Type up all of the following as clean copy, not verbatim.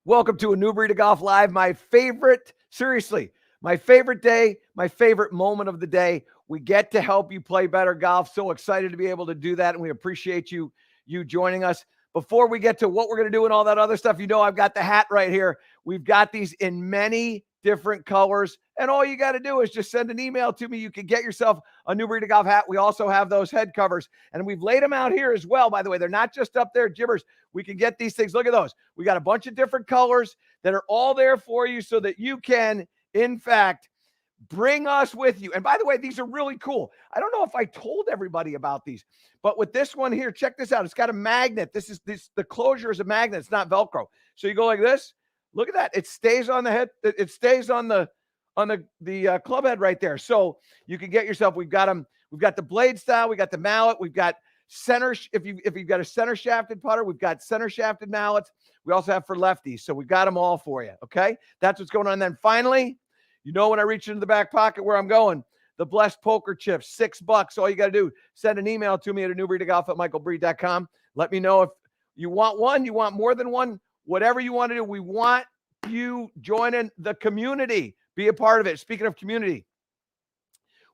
Welcome to a new breed of golf live. My favorite, seriously, my favorite day, my favorite moment of the day. We get to help you play better golf. So excited to be able to do that. And we appreciate you joining us. Before we get to what we're going to do and all that other stuff, I've got the hat right here. We've got these in many different colors. And all you got to do is just send an email to me. You can get yourself a new breed of golf hat. We also have those head covers. And we've laid them out here as well, by the way. They're not just up there, gibbers. We can get these things. Look at those. We got a bunch of different colors that are all there for you so that you can, in fact, bring us with you. And by the way, these are really cool. I don't know if I told everybody about these, but with this one here, check this out. It's got a magnet. The closure is a magnet. It's not Velcro. So you go like this. Look at that. It stays on the head. It stays on the club head right there. So you can get yourself, we've got them. We've got the blade style. We got the mallet. We've got center. If you've got a center shafted putter, we've got center shafted mallets. We also have for lefties. So we've got them all for you. Okay. That's what's going on. And then finally, when I reach into the back pocket where I'm going, the blessed poker chips, $6. All you got to do, send an email to me at newbreedofgolf@michaelbreed.com. Let me know if you want one, you want more than one, whatever you want to do. We want you joining the community. Be a part of it. Speaking of community,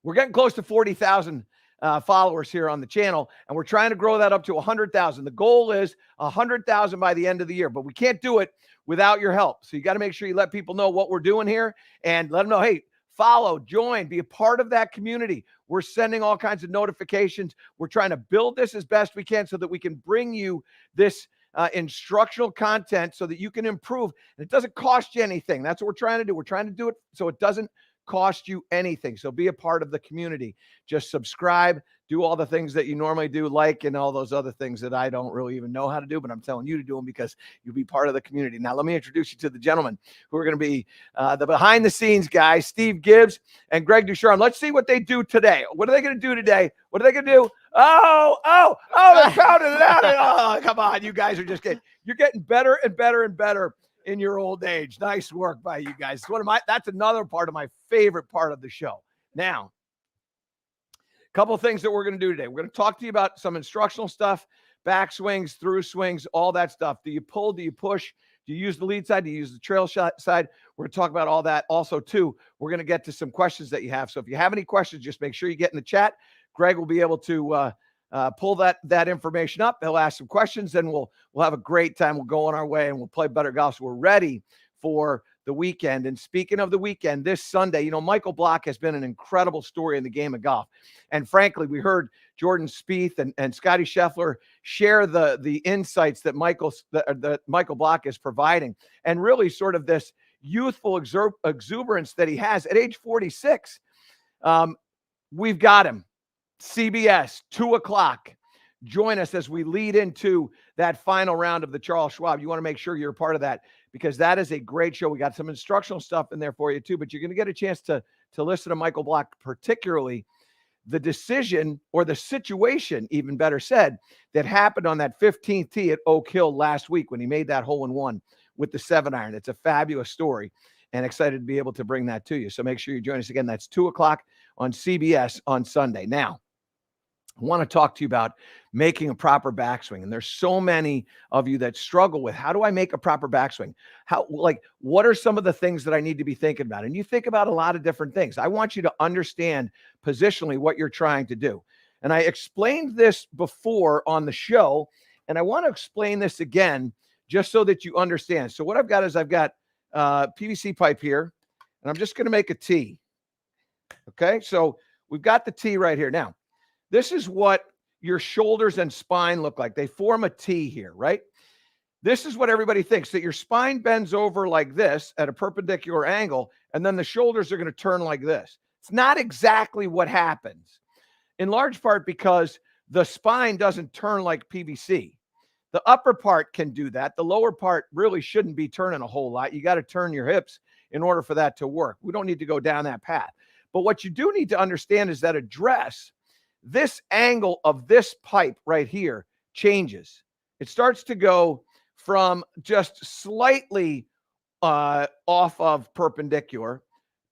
we're getting close to 40,000 followers here on the channel, and we're trying to grow that up to 100,000. The goal is 100,000 by the end of the year, but we can't do it without your help. So you got to make sure you let people know what we're doing here and let them know, hey, follow, join, be a part of that community. We're sending all kinds of notifications. We're trying to build this as best we can so that we can bring you this instructional content so that you can improve. And it doesn't cost you anything. That's what we're trying to do. We're trying to do it so it doesn't cost you anything. So be a part of the community. Just subscribe, do all the things that you normally do, like, and all those other things that I don't really even know how to do, but I'm telling you to do them because you'll be part of the community. Now, let me introduce you to the gentlemen who are going to be the behind the scenes guys, Steve Gibbs and Greg Ducharme. Let's see what they do today. What are they going to do today? What are they going to do? Oh, they're pounding it out. Oh, come on. You guys are you're getting better and better and better in your old age. Nice work by you guys. That's another part of my favorite part of the show. Now, a couple of things that we're going to do today. We're going to talk to you about some instructional stuff, back swings, through swings, all that stuff. Do you pull? Do you push? Do you use the lead side? Do you use the trail shot side? We're going to talk about all that. Also, too, we're going to get to some questions that you have. So if you have any questions, just make sure you get in the chat. Greg will be able to pull that information up. He'll ask some questions, and we'll have a great time. We'll go on our way, and we'll play better golf. So we're ready for the weekend. And speaking of the weekend, this Sunday, Michael Block has been an incredible story in the game of golf. And frankly, we heard Jordan Spieth and Scotty Scheffler share the insights that Michael Block is providing, and really sort of this youthful exuberance that he has at age 46. We've got him. CBS, 2:00. Join us as we lead into that final round of the Charles Schwab. You want to make sure you're a part of that because that is a great show. We got some instructional stuff in there for you too, but you're going to get a chance to listen to Michael Block, particularly the decision or the situation, even better said, that happened on that 15th tee at Oak Hill last week when he made that hole-in-one with the 7-iron. It's a fabulous story and excited to be able to bring that to you. So make sure you join us again. That's 2:00 on CBS on Sunday. Now, I want to talk to you about making a proper backswing. And there's so many of you that struggle with, how do I make a proper backswing? What are some of the things that I need to be thinking about? And you think about a lot of different things. I want you to understand positionally what you're trying to do. And I explained this before on the show, and I want to explain this again, just so that you understand. So what I've got is PVC pipe here, and I'm just going to make a tee. Okay. So we've got the tee right here. Now, this is what your shoulders and spine look like. They form a T here, right? This is what everybody thinks, that your spine bends over like this at a perpendicular angle, and then the shoulders are going to turn like this. It's not exactly what happens, in large part because the spine doesn't turn like PVC. The upper part can do that. The lower part really shouldn't be turning a whole lot. You got to turn your hips in order for that to work. We don't need to go down that path. But what you do need to understand is that this angle of this pipe right here changes. It starts to go from just slightly off of perpendicular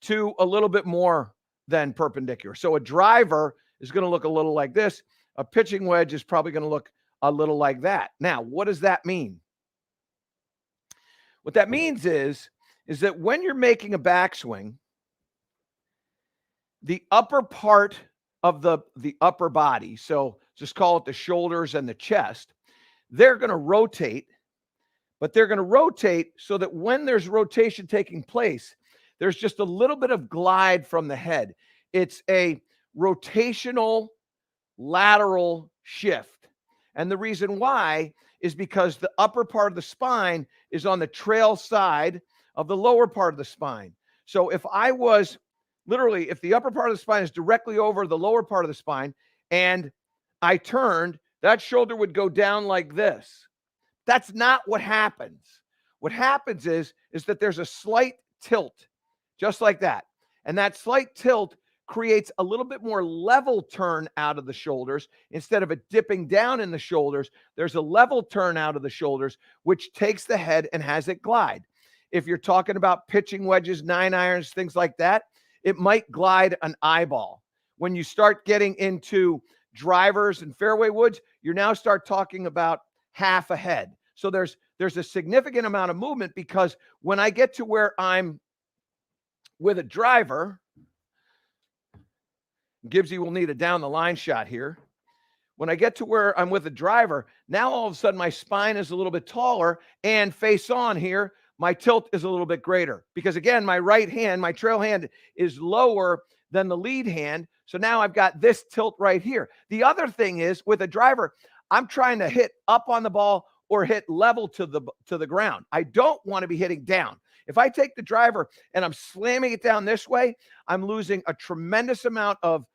to a little bit more than perpendicular. So a driver is going to look a little like this. A pitching wedge is probably going to look a little like that. Now, what does that mean? What that means is that when you're making a backswing, the upper part of the upper body, so just call it the shoulders and the chest, they're going to rotate, but they're going to rotate so that when there's rotation taking place, there's just a little bit of glide from the head. It's a rotational lateral shift. And the reason why is because the upper part of the spine is on the trail side of the lower part of the spine. So if I was literally, if the upper part of the spine is directly over the lower part of the spine and I turned, that shoulder would go down like this. That's not what happens. What happens is that there's a slight tilt, just like that. And that slight tilt creates a little bit more level turn out of the shoulders. Instead of it dipping down in the shoulders, there's a level turn out of the shoulders, which takes the head and has it glide. If you're talking about pitching wedges, 9-irons, things like that, it might glide an eyeball. When you start getting into drivers and fairway woods, you now start talking about half a head. So there's a significant amount of movement, because when I get to where I'm with a driver, Gibbsy will need a down the line shot here. When I get to where I'm with a driver, now all of a sudden my spine is a little bit taller, and face on here, my tilt is a little bit greater, because again, my right hand, my trail hand, is lower than the lead hand. So now I've got this tilt right here. The other thing is, with a driver, I'm trying to hit up on the ball or hit level to the ground. I don't want to be hitting down. If I take the driver and I'm slamming it down this way, I'm losing a tremendous amount of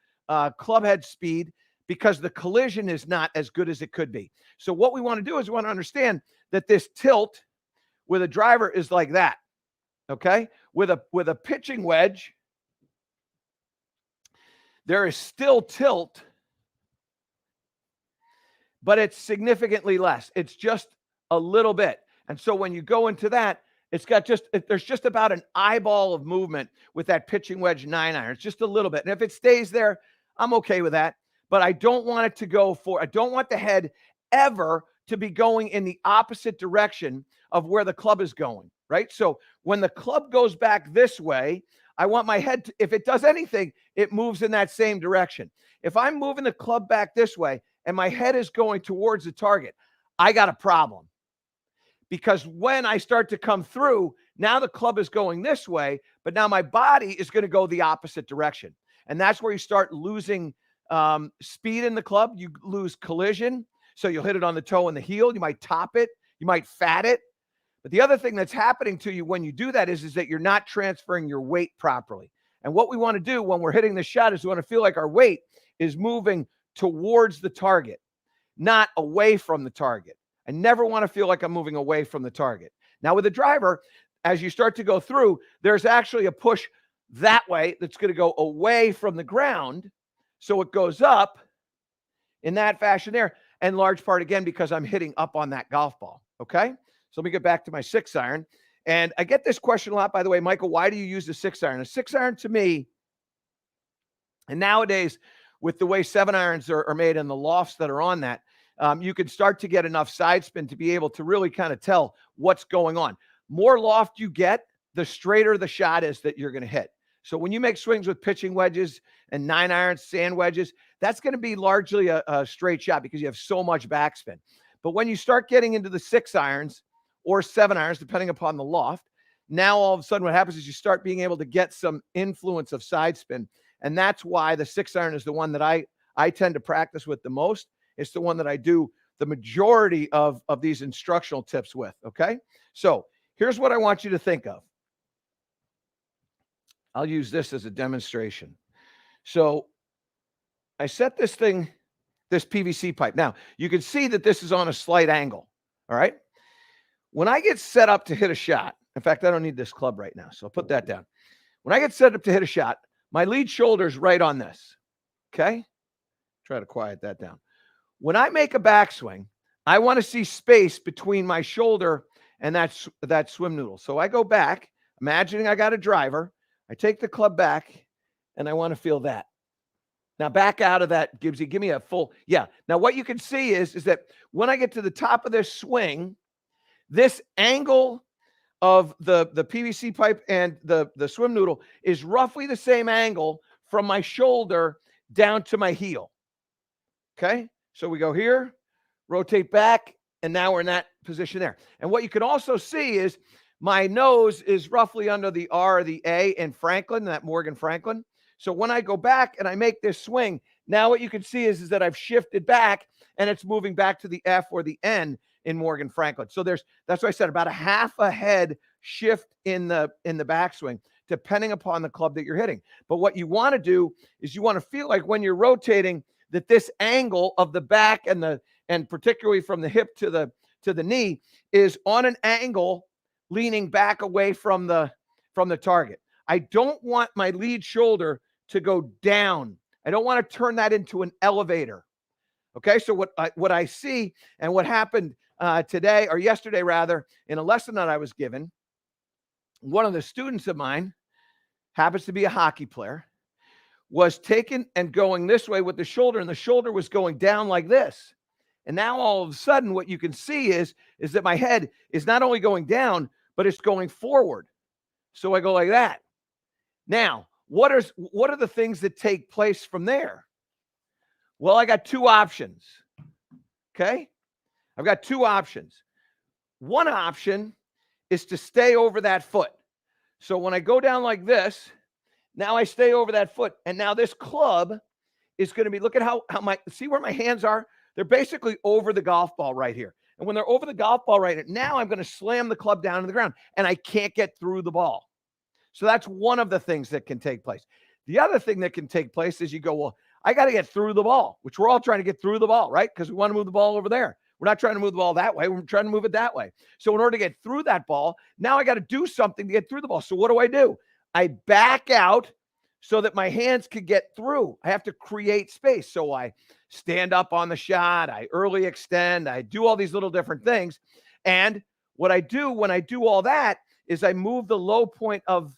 club head speed, because the collision is not as good as it could be. So what we want to do is we want to understand that this tilt with a driver is like that, okay? With a pitching wedge, there is still tilt, but it's significantly less. It's just a little bit. And so when you go into that, there's just about an eyeball of movement with that pitching wedge 9-iron. It's just a little bit. And if it stays there, I'm okay with that. But I don't want it to go I don't want the head ever to be going in the opposite direction of where the club is going, right? So when the club goes back this way, I want my head if it does anything, it moves in that same direction. If I'm moving the club back this way and my head is going towards the target, I got a problem. Because when I start to come through, now the club is going this way, but now my body is going to go the opposite direction. And that's where you start losing speed in the club. You lose collision. So you'll hit it on the toe and the heel. You might top it. You might fat it. But the other thing that's happening to you when you do that is that you're not transferring your weight properly. And what we want to do when we're hitting the shot is we want to feel like our weight is moving towards the target, not away from the target. I never want to feel like I'm moving away from the target. Now with a driver, as you start to go through, there's actually a push that way that's going to go away from the ground. So it goes up in that fashion there, and large part again because I'm hitting up on that golf ball. Okay. So let me get back to my 6-iron. And I get this question a lot, by the way, Michael, why do you use the 6-iron? A 6-iron to me, and nowadays with the way 7-irons are made and the lofts that are on that, you can start to get enough side spin to be able to really kind of tell what's going on. More loft you get, the straighter the shot is that you're going to hit. So when you make swings with pitching wedges and 9-irons, sand wedges, that's going to be largely a straight shot because you have so much backspin. But when you start getting into the 6-irons or 7-irons, depending upon the loft, now all of a sudden what happens is you start being able to get some influence of side spin. And that's why the 6-iron is the one that I tend to practice with the most. It's the one that I do the majority of these instructional tips with, okay? So here's what I want you to think of. I'll use this as a demonstration. So I set this PVC pipe. Now, you can see that this is on a slight angle, all right? When I get set up to hit a shot, in fact, I don't need this club right now, so I'll put that down. When I get set up to hit a shot, my lead shoulder is right on this, okay? Try to quiet that down. When I make a backswing, I want to see space between my shoulder and that swim noodle. So I go back, imagining I got a driver. I take the club back, and I want to feel that. Now back out of that, Gibbsy, give me a full, yeah. Now what you can see is that when I get to the top of this swing, this angle of the PVC pipe and the swim noodle is roughly the same angle from my shoulder down to my heel. Okay, so we go here, rotate back, and now we're in that position there. And what you can also see is my nose is roughly under the R or the A in Franklin, that Morgan Franklin. So when I go back and I make this swing, now what you can see is that I've shifted back and it's moving back to the F or the N in Morgan Franklin. So that's why I said about a half a head shift in the backswing, depending upon the club that you're hitting. But what you want to do is you want to feel like when you're rotating that this angle of the back and particularly from the hip to the knee is on an angle leaning back away from the target. I don't want my lead shoulder to go down. I don't want to turn that into an elevator. Okay, so what I see and what happened today or yesterday rather in a lesson that I was given, one of the students of mine happens to be a hockey player, was taken and going this way with the shoulder, and the shoulder was going down like this. And now all of a sudden what you can see is that my head is not only going down, but it's going forward. So I go like that. Now, what are the things that take place from there? Well, I got two options. Okay? I've got two options. One option is to stay over that foot. So when I go down like this, now I stay over that foot. And now this club is going to be, look at how see where my hands are? They're basically over the golf ball right here. And when they're over the golf ball right here, now I'm going to slam the club down to the ground and I can't get through the ball. So that's one of the things that can take place. The other thing that can take place is you go, well, I got to get through the ball, which we're all trying to get through the ball, right? Because we want to move the ball over there. We're not trying to move the ball that way. We're trying to move it that way. So in order to get through that ball, now I got to do something to get through the ball. So what do? I back out so that my hands could get through. I have to create space. So I stand up on the shot. I early extend. I do all these little different things. And what I do when I do all that is I move the low point of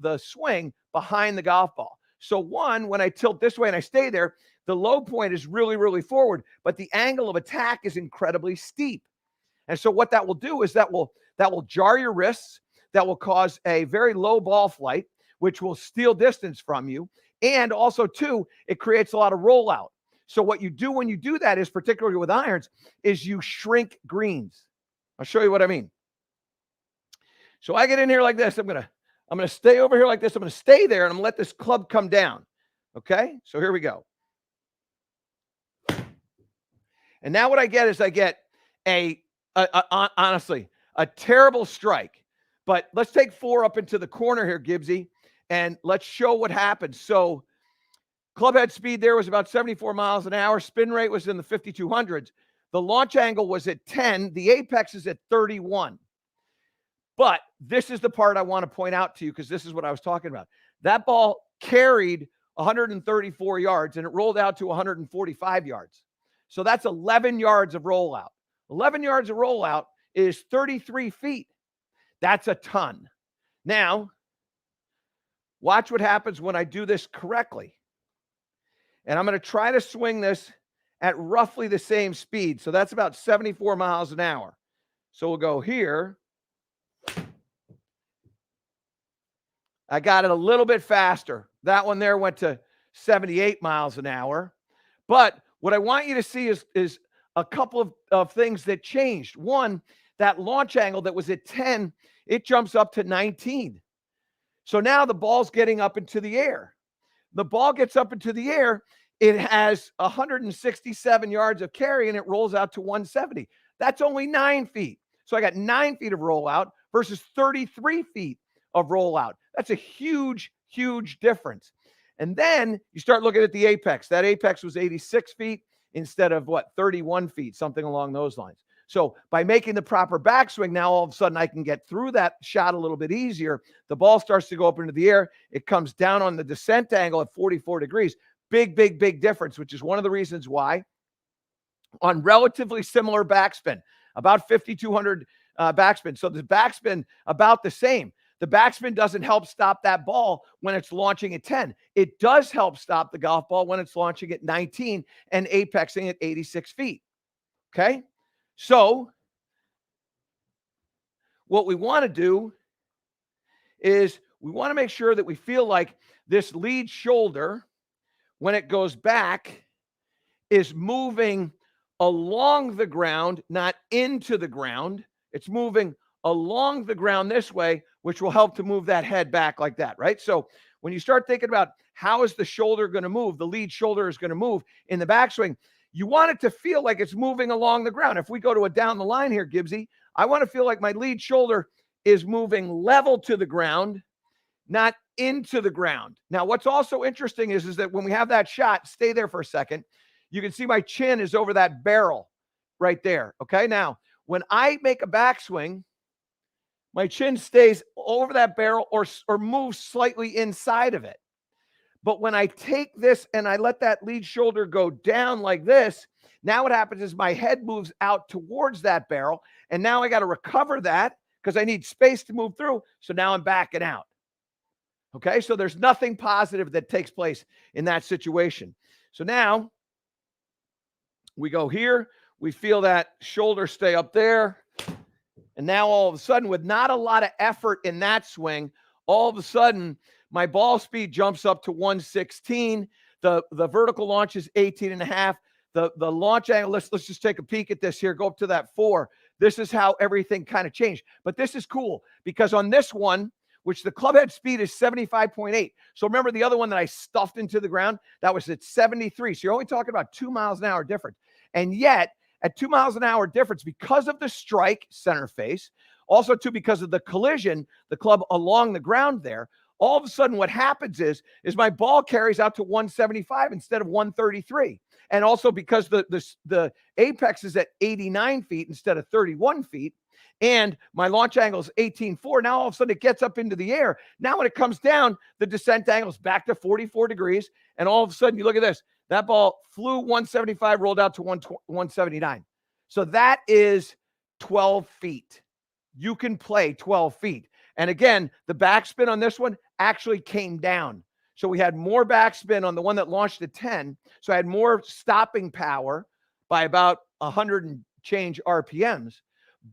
the swing behind the golf ball. So when I tilt this way and I stay there, the low point is really, really forward, but the angle of attack is incredibly steep. And so what that will do is that will jar your wrists, that will cause a very low ball flight, which will steal distance from you. And also too, it creates a lot of rollout. So what you do when you do that is, particularly with irons, is you shrink greens. I'll show you what I mean. So I get in here like this. I'm going to stay over here like this. I'm going to stay there and I'm going to let this club come down. Okay. So here we go. And now what I get is I get honestly, a terrible strike. But let's take 4 up into the corner here, Gibbsy, and let's show what happens. So club head speed there was about 74 miles an hour. Spin rate was in the 5,200s. The launch angle was at 10. The apex is at 31. But this is the part I want to point out to you because this is what I was talking about. That ball carried 134 yards and it rolled out to 145 yards. So that's 11 yards of rollout. 11 yards of rollout is 33 feet. That's a ton. Now, watch what happens when I do this correctly. And I'm going to try to swing this at roughly the same speed. So that's about 74 miles an hour. So we'll go here. I got it a little bit faster. That one there went to 78 miles an hour. But what I want you to see is a couple of things that changed. One, that launch angle that was at 10, it jumps up to 19. So now the ball's getting up into the air. The ball gets up into the air. It has 167 yards of carry and it rolls out to 170. That's only 9 feet. So I got 9 feet of rollout versus 33 feet of rollout. That's a huge, huge difference. And then you start looking at the apex. That apex was 86 feet instead of 31 feet, something along those lines. So by making the proper backswing, now all of a sudden I can get through that shot a little bit easier. The ball starts to go up into the air. It comes down on the descent angle at 44 degrees. Big, big, big difference, which is one of the reasons why on relatively similar backspin, about 5,200 backspin. So the backspin about the same. The backspin doesn't help stop that ball when it's launching at 10. It does help stop the golf ball when it's launching at 19 and apexing at 86 feet. Okay? So what we want to do is we want to make sure that we feel like this lead shoulder, when it goes back, is moving along the ground, not into the ground. It's moving along the ground this way, which will help to move that head back like that, right? So when you start thinking about how is the shoulder going to move, the lead shoulder is going to move in the backswing, you want it to feel like it's moving along the ground. If we go to a down the line here, Gibbsy, I want to feel like my lead shoulder is moving level to the ground, not into the ground. Now, what's also interesting is that when we have that shot, stay there for a second, you can see my chin is over that barrel right there. Okay. Now, when I make a backswing, my chin stays over that barrel or moves slightly inside of it. But when I take this and I let that lead shoulder go down like this, now what happens is my head moves out towards that barrel. And now I got to recover that because I need space to move through. So now I'm backing out. Okay. So there's nothing positive that takes place in that situation. So now we go here. We feel that shoulder stay up there. And now all of a sudden, with not a lot of effort in that swing, all of a sudden, my ball speed jumps up to 116. The vertical launch is 18 and a half. The launch angle, let's just take a peek at this here. Go up to that 4. This is how everything kind of changed. But this is cool because on this one, which the club head speed is 75.8. So remember the other one that I stuffed into the ground? That was at 73. So you're only talking about 2 miles an hour difference. And yet, at 2 miles an hour difference, because of the strike center face, also too because of the collision, the club along the ground there, all of a sudden what happens is my ball carries out to 175 instead of 133. And also because the apex is at 89 feet instead of 31 feet, and my launch angle is 18.4. Now all of a sudden it gets up into the air. Now when it comes down, the descent angle is back to 44 degrees. And all of a sudden you look at this, that ball flew 175, rolled out to 179. So that is 12 feet. You can play 12 feet. And again, the backspin on this one actually came down. So we had more backspin on the one that launched at 10. So I had more stopping power by about 100 and change RPMs.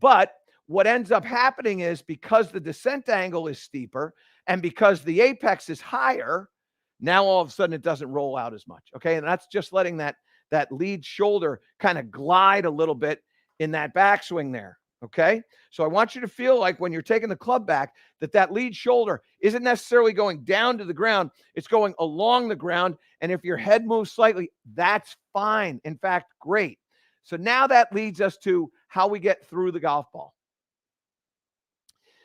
But what ends up happening is because the descent angle is steeper and because the apex is higher, now all of a sudden it doesn't roll out as much. Okay. And that's just letting that lead shoulder kind of glide a little bit in that backswing there. Okay. So I want you to feel like when you're taking the club back, that lead shoulder isn't necessarily going down to the ground. It's going along the ground. And if your head moves slightly, that's fine. In fact, great. So now that leads us to how we get through the golf ball.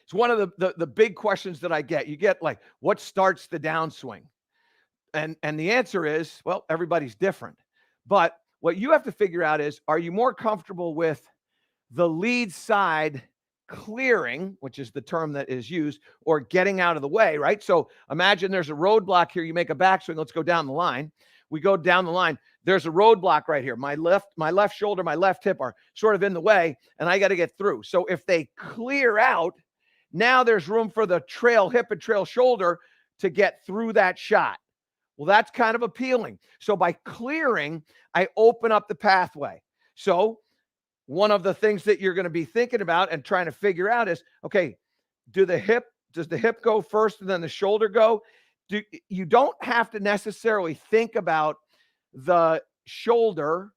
It's one of the big questions that I get. You get like, what starts the downswing? And the answer is, well, everybody's different. But what you have to figure out is, are you more comfortable with the lead side clearing, which is the term that is used, or getting out of the way, right? So imagine there's a roadblock here. You make a backswing. Let's go down the line. We go down the line. There's a roadblock right here. My left shoulder, my left hip are sort of in the way, and I got to get through. So if they clear out, now there's room for the trail hip and trail shoulder to get through that shot. Well, that's kind of appealing. So by clearing, I open up the pathway. So one of the things that you're going to be thinking about and trying to figure out is, okay, does the hip go first and then the shoulder go? You don't have to necessarily think about the shoulder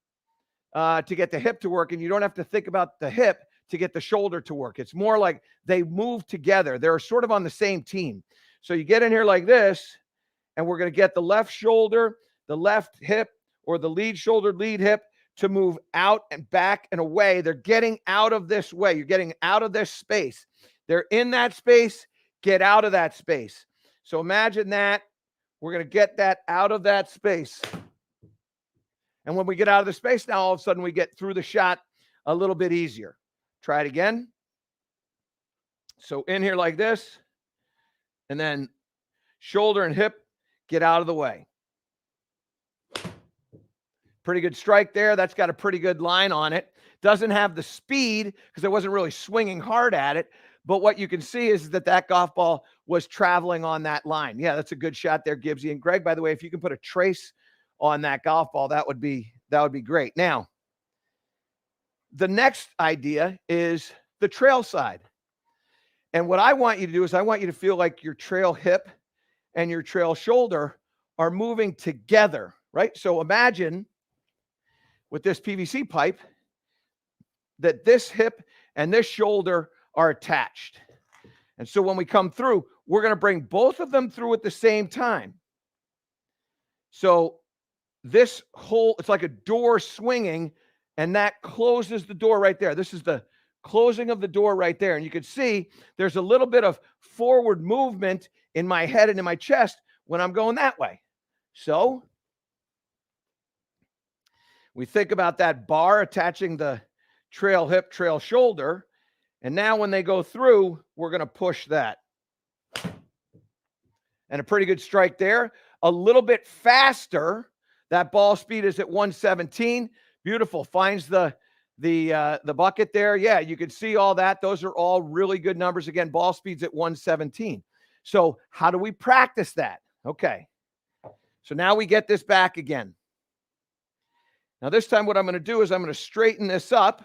to get the hip to work, and you don't have to think about the hip to get the shoulder to work. It's more like they move together. They're sort of on the same team. So you get in here like this, and we're going to get the left shoulder, the left hip, or the lead shoulder, lead hip to move out and back and away. They're getting out of this way. You're getting out of this space. They're in that space. Get out of that space. So imagine that. We're going to get that out of that space. And when we get out of the space, now all of a sudden we get through the shot a little bit easier. Try it again. So in here like this, and then shoulder and hip, get out of the way. Pretty good strike there. That's got a pretty good line on it. Doesn't have the speed because I wasn't really swinging hard at it. But what you can see is that golf ball was traveling on that line. Yeah, that's a good shot there, Gibbsy. And Greg, by the way, if you can put a trace on that golf ball, that would be great. Now, the next idea is the trail side. And what I want you to do is I want you to feel like your trail hip and your trail shoulder are moving together, right? So imagine with this PVC pipe that this hip and this shoulder are attached. And so when we come through, we're going to bring both of them through at the same time. So this whole, it's like a door swinging, and that closes the door right there. This is the closing of the door right there. And you can see there's a little bit of forward movement in my head and in my chest when I'm going that way. So we think about that bar attaching the trail hip, trail shoulder. And now when they go through, we're going to push that. And a pretty good strike there. A little bit faster. That ball speed is at 117. Beautiful. Finds the bucket there. Yeah, you can see all that. Those are all really good numbers. Again, ball speed's at 117. So how do we practice that? Okay. So now we get this back again. Now this time what I'm going to do is I'm going to straighten this up,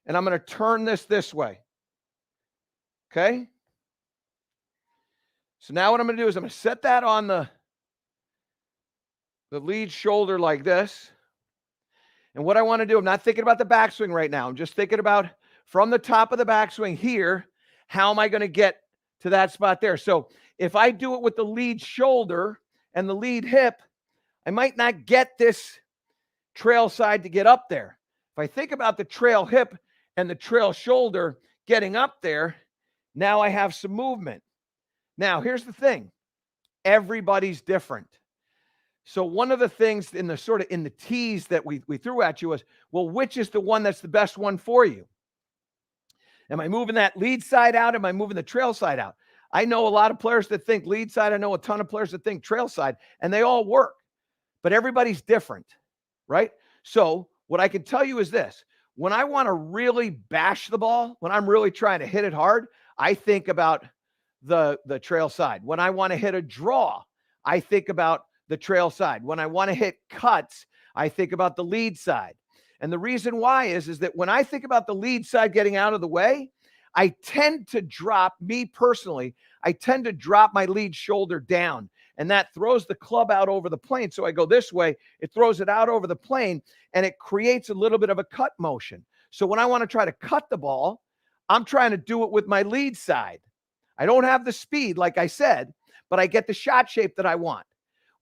and I'm going to turn this way. Okay? So now what I'm going to do is I'm going to set that on the lead shoulder like this. And what I want to do, I'm not thinking about the backswing right now. I'm just thinking about from the top of the backswing here, how am I going to get to that spot there? So if I do it with the lead shoulder and the lead hip, I might not get this trail side to get up there. If I think about the trail hip and the trail shoulder getting up there, now I have some movement. Now, here's the thing. Everybody's different. So one of the things in the tease that we threw at you was, well, which is the one that's the best one for you? Am I moving that lead side out? Am I moving the trail side out? I know a lot of players that think lead side. I know a ton of players that think trail side, and they all work. But everybody's different, right? So what I can tell you is this. When I want to really bash the ball, when I'm really trying to hit it hard, I think about the trail side. When I want to hit a draw, I think about the trail side. When I want to hit cuts, I think about the lead side. And the reason why is that when I think about the lead side getting out of the way, I tend to drop, me personally, I tend to drop my lead shoulder down, and that throws the club out over the plane. So I go this way, it throws it out over the plane, and it creates a little bit of a cut motion. So when I want to try to cut the ball, I'm trying to do it with my lead side. I don't have the speed, like I said, but I get the shot shape that I want.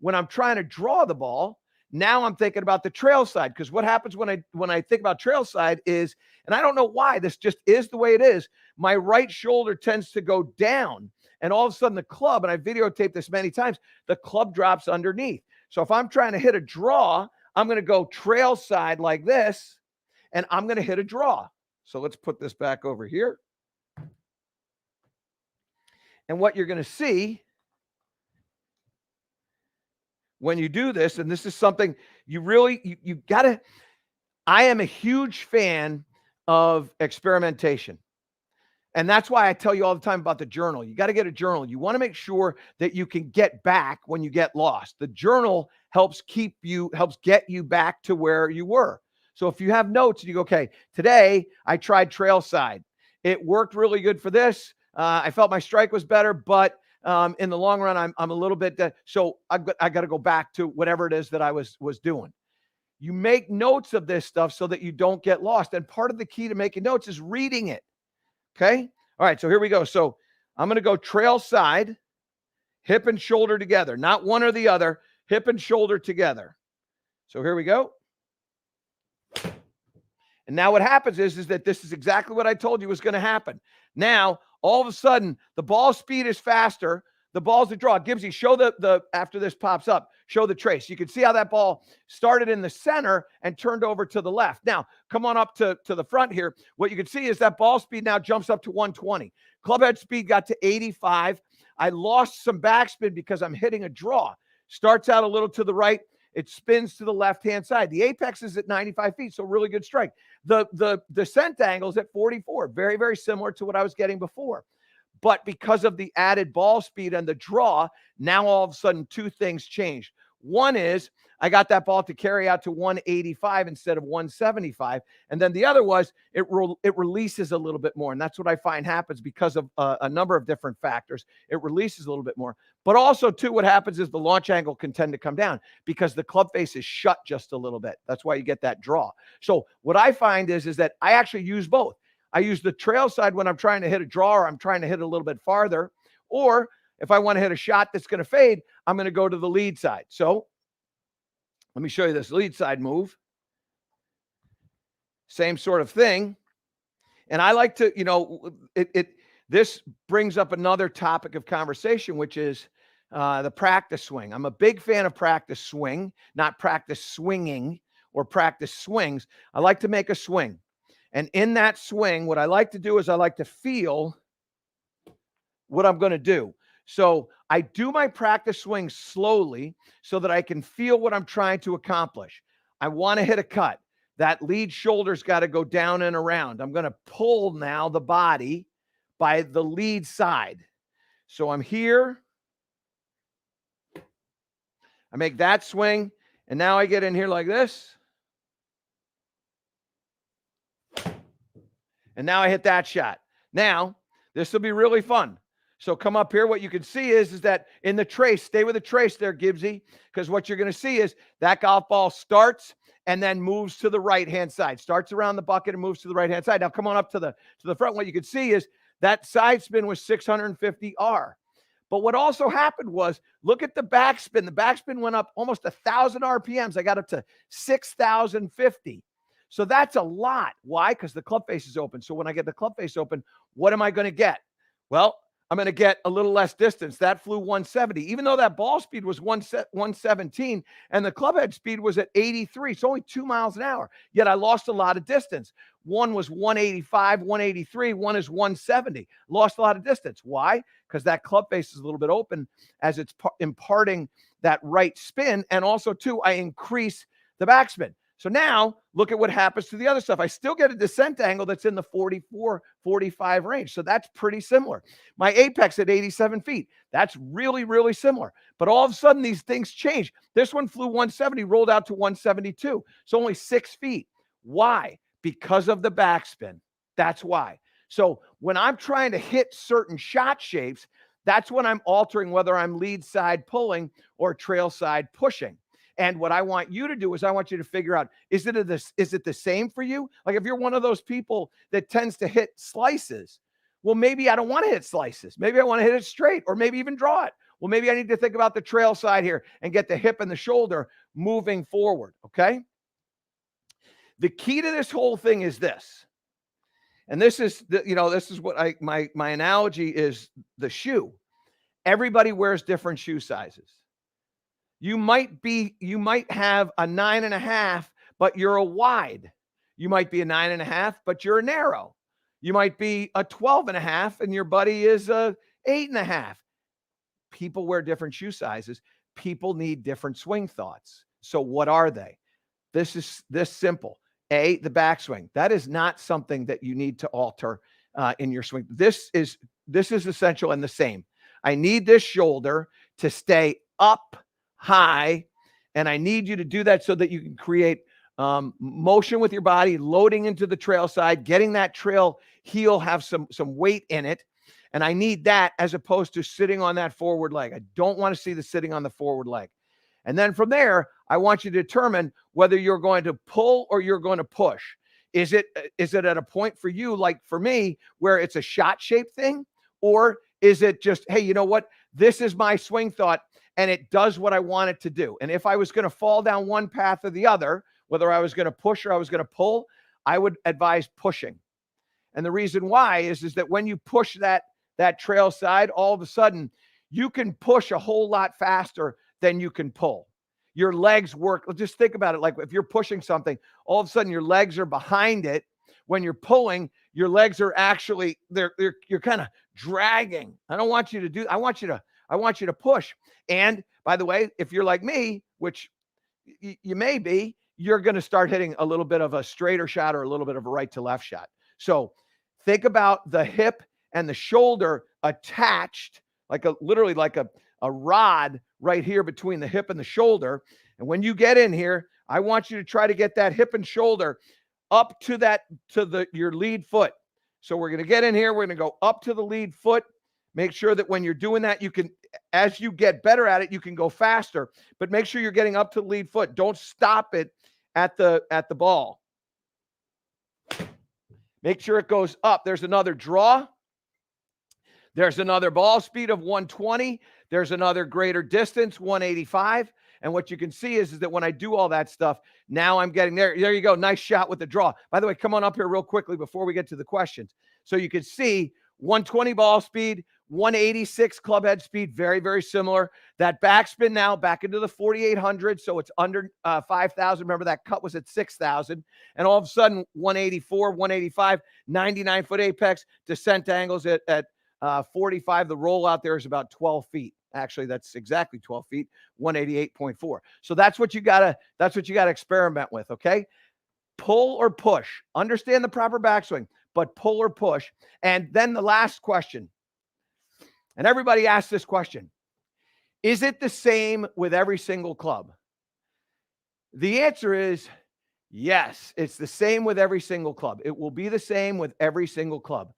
When I'm trying to draw the ball, now I'm thinking about the trail side, because what happens when I think about trail side is, and I don't know why, this just is the way it is, my right shoulder tends to go down, and all of a sudden the club, and I videotaped this many times, the club drops underneath. So if I'm trying to hit a draw, I'm going to go trail side like this, and I'm going to hit a draw. So let's put this back over here. And what you're going to see when you do this, and this is something you got to, I am a huge fan of experimentation. And that's why I tell you all the time about the journal. You got to get a journal. You want to make sure that you can get back when you get lost. The journal helps get you back to where you were. So if you have notes and you go, okay, today I tried trail side. It worked really good for this. I felt my strike was better, but in the long run, I'm a little bit, so I got to go back to whatever it is that I was doing. You make notes of this stuff so that you don't get lost. And part of the key to making notes is reading it. Okay. All right. So here we go. So I'm going to go trail side, hip and shoulder together, not one or the other, hip and shoulder together. So here we go. And now what happens is that this is exactly what I told you was going to happen. Now, all of a sudden, the ball speed is faster. The ball's a draw. Gibbsy, show the after this pops up, show the trace. You can see how that ball started in the center and turned over to the left. Now, come on up to the front here. What you can see is that ball speed now jumps up to 120. Clubhead speed got to 85. I lost some backspin because I'm hitting a draw. Starts out a little to the right. It spins to the left-hand side. The apex is at 95 feet, so really good strike. The descent angle is at 44, very, very similar to what I was getting before. But because of the added ball speed and the draw, now all of a sudden two things changed. One is I got that ball to carry out to 185 instead of 175. And then the other was it releases a little bit more. And that's what I find happens because of a number of different factors. It releases a little bit more. But also, too, what happens is the launch angle can tend to come down because the club face is shut just a little bit. That's why you get that draw. So what I find is that I actually use both. I use the trail side when I'm trying to hit a draw or I'm trying to hit a little bit farther. Or if I want to hit a shot that's going to fade, I'm going to go to the lead side. So let me show you this lead side move. Same sort of thing. And I like to, this brings up another topic of conversation, which is the practice swing. I'm a big fan of practice swing, not practice swinging or practice swings. I like to make a swing. And in that swing, what I like to do is I like to feel what I'm going to do. So I do my practice swing slowly so that I can feel what I'm trying to accomplish. I want to hit a cut. That lead shoulder's got to go down and around. I'm going to pull now the body by the lead side. So I'm here. I make that swing. And now I get in here like this. And now I hit that shot. Now, this will be really fun. So come up here. What you can see is that in the trace, stay with the trace there, Gibbsy, because what you're going to see is that golf ball starts and then moves to the right-hand side. Starts around the bucket and moves to the right-hand side. Now come on up to the front. What you can see is that side spin was 650 R. But what also happened was, look at the backspin. The backspin went up almost 1,000 RPMs. I got up to 6,050. So that's a lot. Why? Because the club face is open. So when I get the club face open, what am I going to get? Well, I'm going to get a little less distance. That flew 170, even though that ball speed was 117 and the club head speed was at 83. It's only 2 miles an hour. Yet I lost a lot of distance. One was 185, 183. One is 170. Lost a lot of distance. Why? Because that club face is a little bit open as it's imparting that right spin. And also, too, I increase the backspin. So now look at what happens to the other stuff. I still get a descent angle that's in the 44, 45 range. So that's pretty similar. My apex at 87 feet. That's really, really similar. But all of a sudden, these things change. This one flew 170, rolled out to 172. So only 6 feet. Why? Because of the backspin. That's why. So when I'm trying to hit certain shot shapes, that's when I'm altering whether I'm lead side pulling or trail side pushing. And what I want you to do is I want you to figure out, is it the same for you? Like if you're one of those people that tends to hit slices, well, maybe I don't want to hit slices. Maybe I want to hit it straight or maybe even draw it. Well, maybe I need to think about the trail side here and get the hip and the shoulder moving forward, okay? The key to this whole thing is this. And this is, this is what my analogy is the shoe. Everybody wears different shoe sizes. You might have a 9.5, but you're a wide. You might be a 9.5, but you're a narrow. You might be a 12.5 and your buddy is a 8.5. People wear different shoe sizes. People need different swing thoughts. So what are they? This is this simple. The backswing. That is not something that you need to alter in your swing. This is essential and the same. I need this shoulder to stay up high, and I need you to do that so that you can create motion with your body, loading into the trail side, getting that trail heel have some weight in it. And I need that as opposed to sitting on that forward leg. I don't want to see the sitting on the forward leg. And then from there, I want you to determine whether you're going to pull or you're going to push. Is it at a point for you, like for me, where it's a shot shape thing? Or is it just, hey, you know what? This is my swing thought and it does what I want it to do. And if I was going to fall down one path or the other, whether I was going to push or I was going to pull, I would advise pushing. And the reason why is that when you push that trail side, all of a sudden you can push a whole lot faster than you can pull. Your legs work. Just think about it. Like if you're pushing something, all of a sudden your legs are behind it. When you're pulling, your legs are actually, you're kind of dragging. I don't want you to do, I want you to push. And by the way, if you're like me, which you may be, you're going to start hitting a little bit of a straighter shot or a little bit of a right to left shot. So think about the hip and the shoulder attached, literally like a rod right here between the hip and the shoulder. And when you get in here, I want you to try to get that hip and shoulder up to your lead foot. So we're going to get in here. We're going to go up to the lead foot. Make sure that when you're doing that, you can, as you get better at it, you can go faster, but make sure you're getting up to the lead foot. Don't stop it at the ball. Make sure it goes up. There's another draw. There's another ball speed of 120. There's another greater distance, 185. And what you can see is that when I do all that stuff, now I'm getting there. There you go. Nice shot with the draw. By the way, come on up here real quickly before we get to the questions. So you can see 120 ball speed, 186 club head speed, very, very similar. That backspin now back into the 4,800, so it's under 5,000. Remember, that cut was at 6,000. And all of a sudden, 184, 185, 99-foot apex, descent angles at 45. The roll out there is about 12 feet. Actually, that's exactly 12 feet, 188.4. So that's what you gotta experiment with, okay? Pull or push. Understand the proper backswing, but pull or push. And then the last question, and everybody asks this question: is it the same with every single club? The answer is yes, it's the same with every single club. It will be the same with every single club.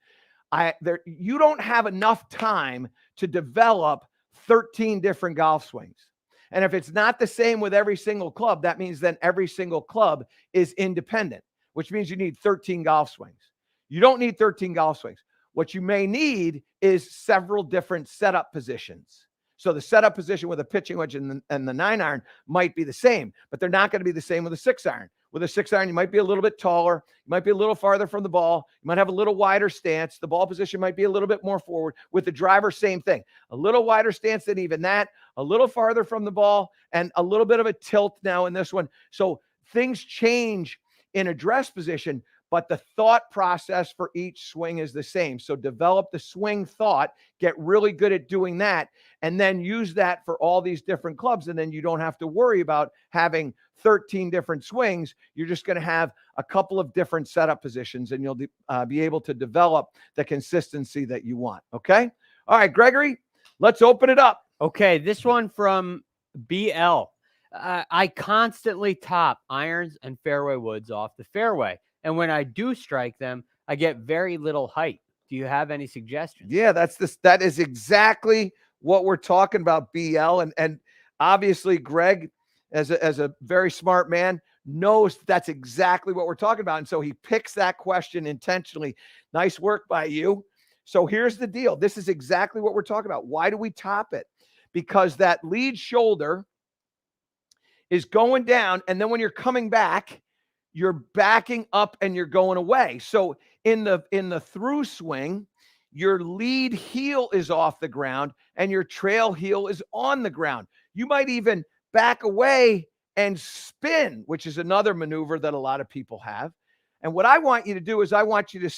You don't have enough time to develop 13 different golf swings. And if it's not the same with every single club, that means then every single club is independent, which means you need 13 golf swings. You don't need 13 golf swings. What you may need is several different setup positions. So the setup position with a pitching wedge and the 9-iron might be the same, but they're not going to be the same with a 6-iron. With a 6-iron, you might be a little bit taller. You might be a little farther from the ball. You might have a little wider stance. The ball position might be a little bit more forward. With the driver, same thing. A little wider stance than even that, a little farther from the ball, and a little bit of a tilt now in this one. So things change in address position, but the thought process for each swing is the same. So develop the swing thought, get really good at doing that, and then use that for all these different clubs. And then you don't have to worry about having 13 different swings. You're just going to have a couple of different setup positions, and you'll be able to develop the consistency that you want. Okay? All right, Gregory, let's open it up. Okay, this one from BL. I constantly top irons and fairway woods off the fairway. And when I do strike them, I get very little height. Do you have any suggestions? Yeah, that is exactly what we're talking about, BL. And obviously, Greg, as a very smart man, knows that's exactly what we're talking about. And so he picks that question intentionally. Nice work by you. So here's the deal. This is exactly what we're talking about. Why do we top it? Because that lead shoulder is going down, and then when you're coming back, you're backing up and you're going away. So in the through swing, your lead heel is off the ground and your trail heel is on the ground. You might even back away and spin, which is another maneuver that a lot of people have. And what I want you to do is I want you to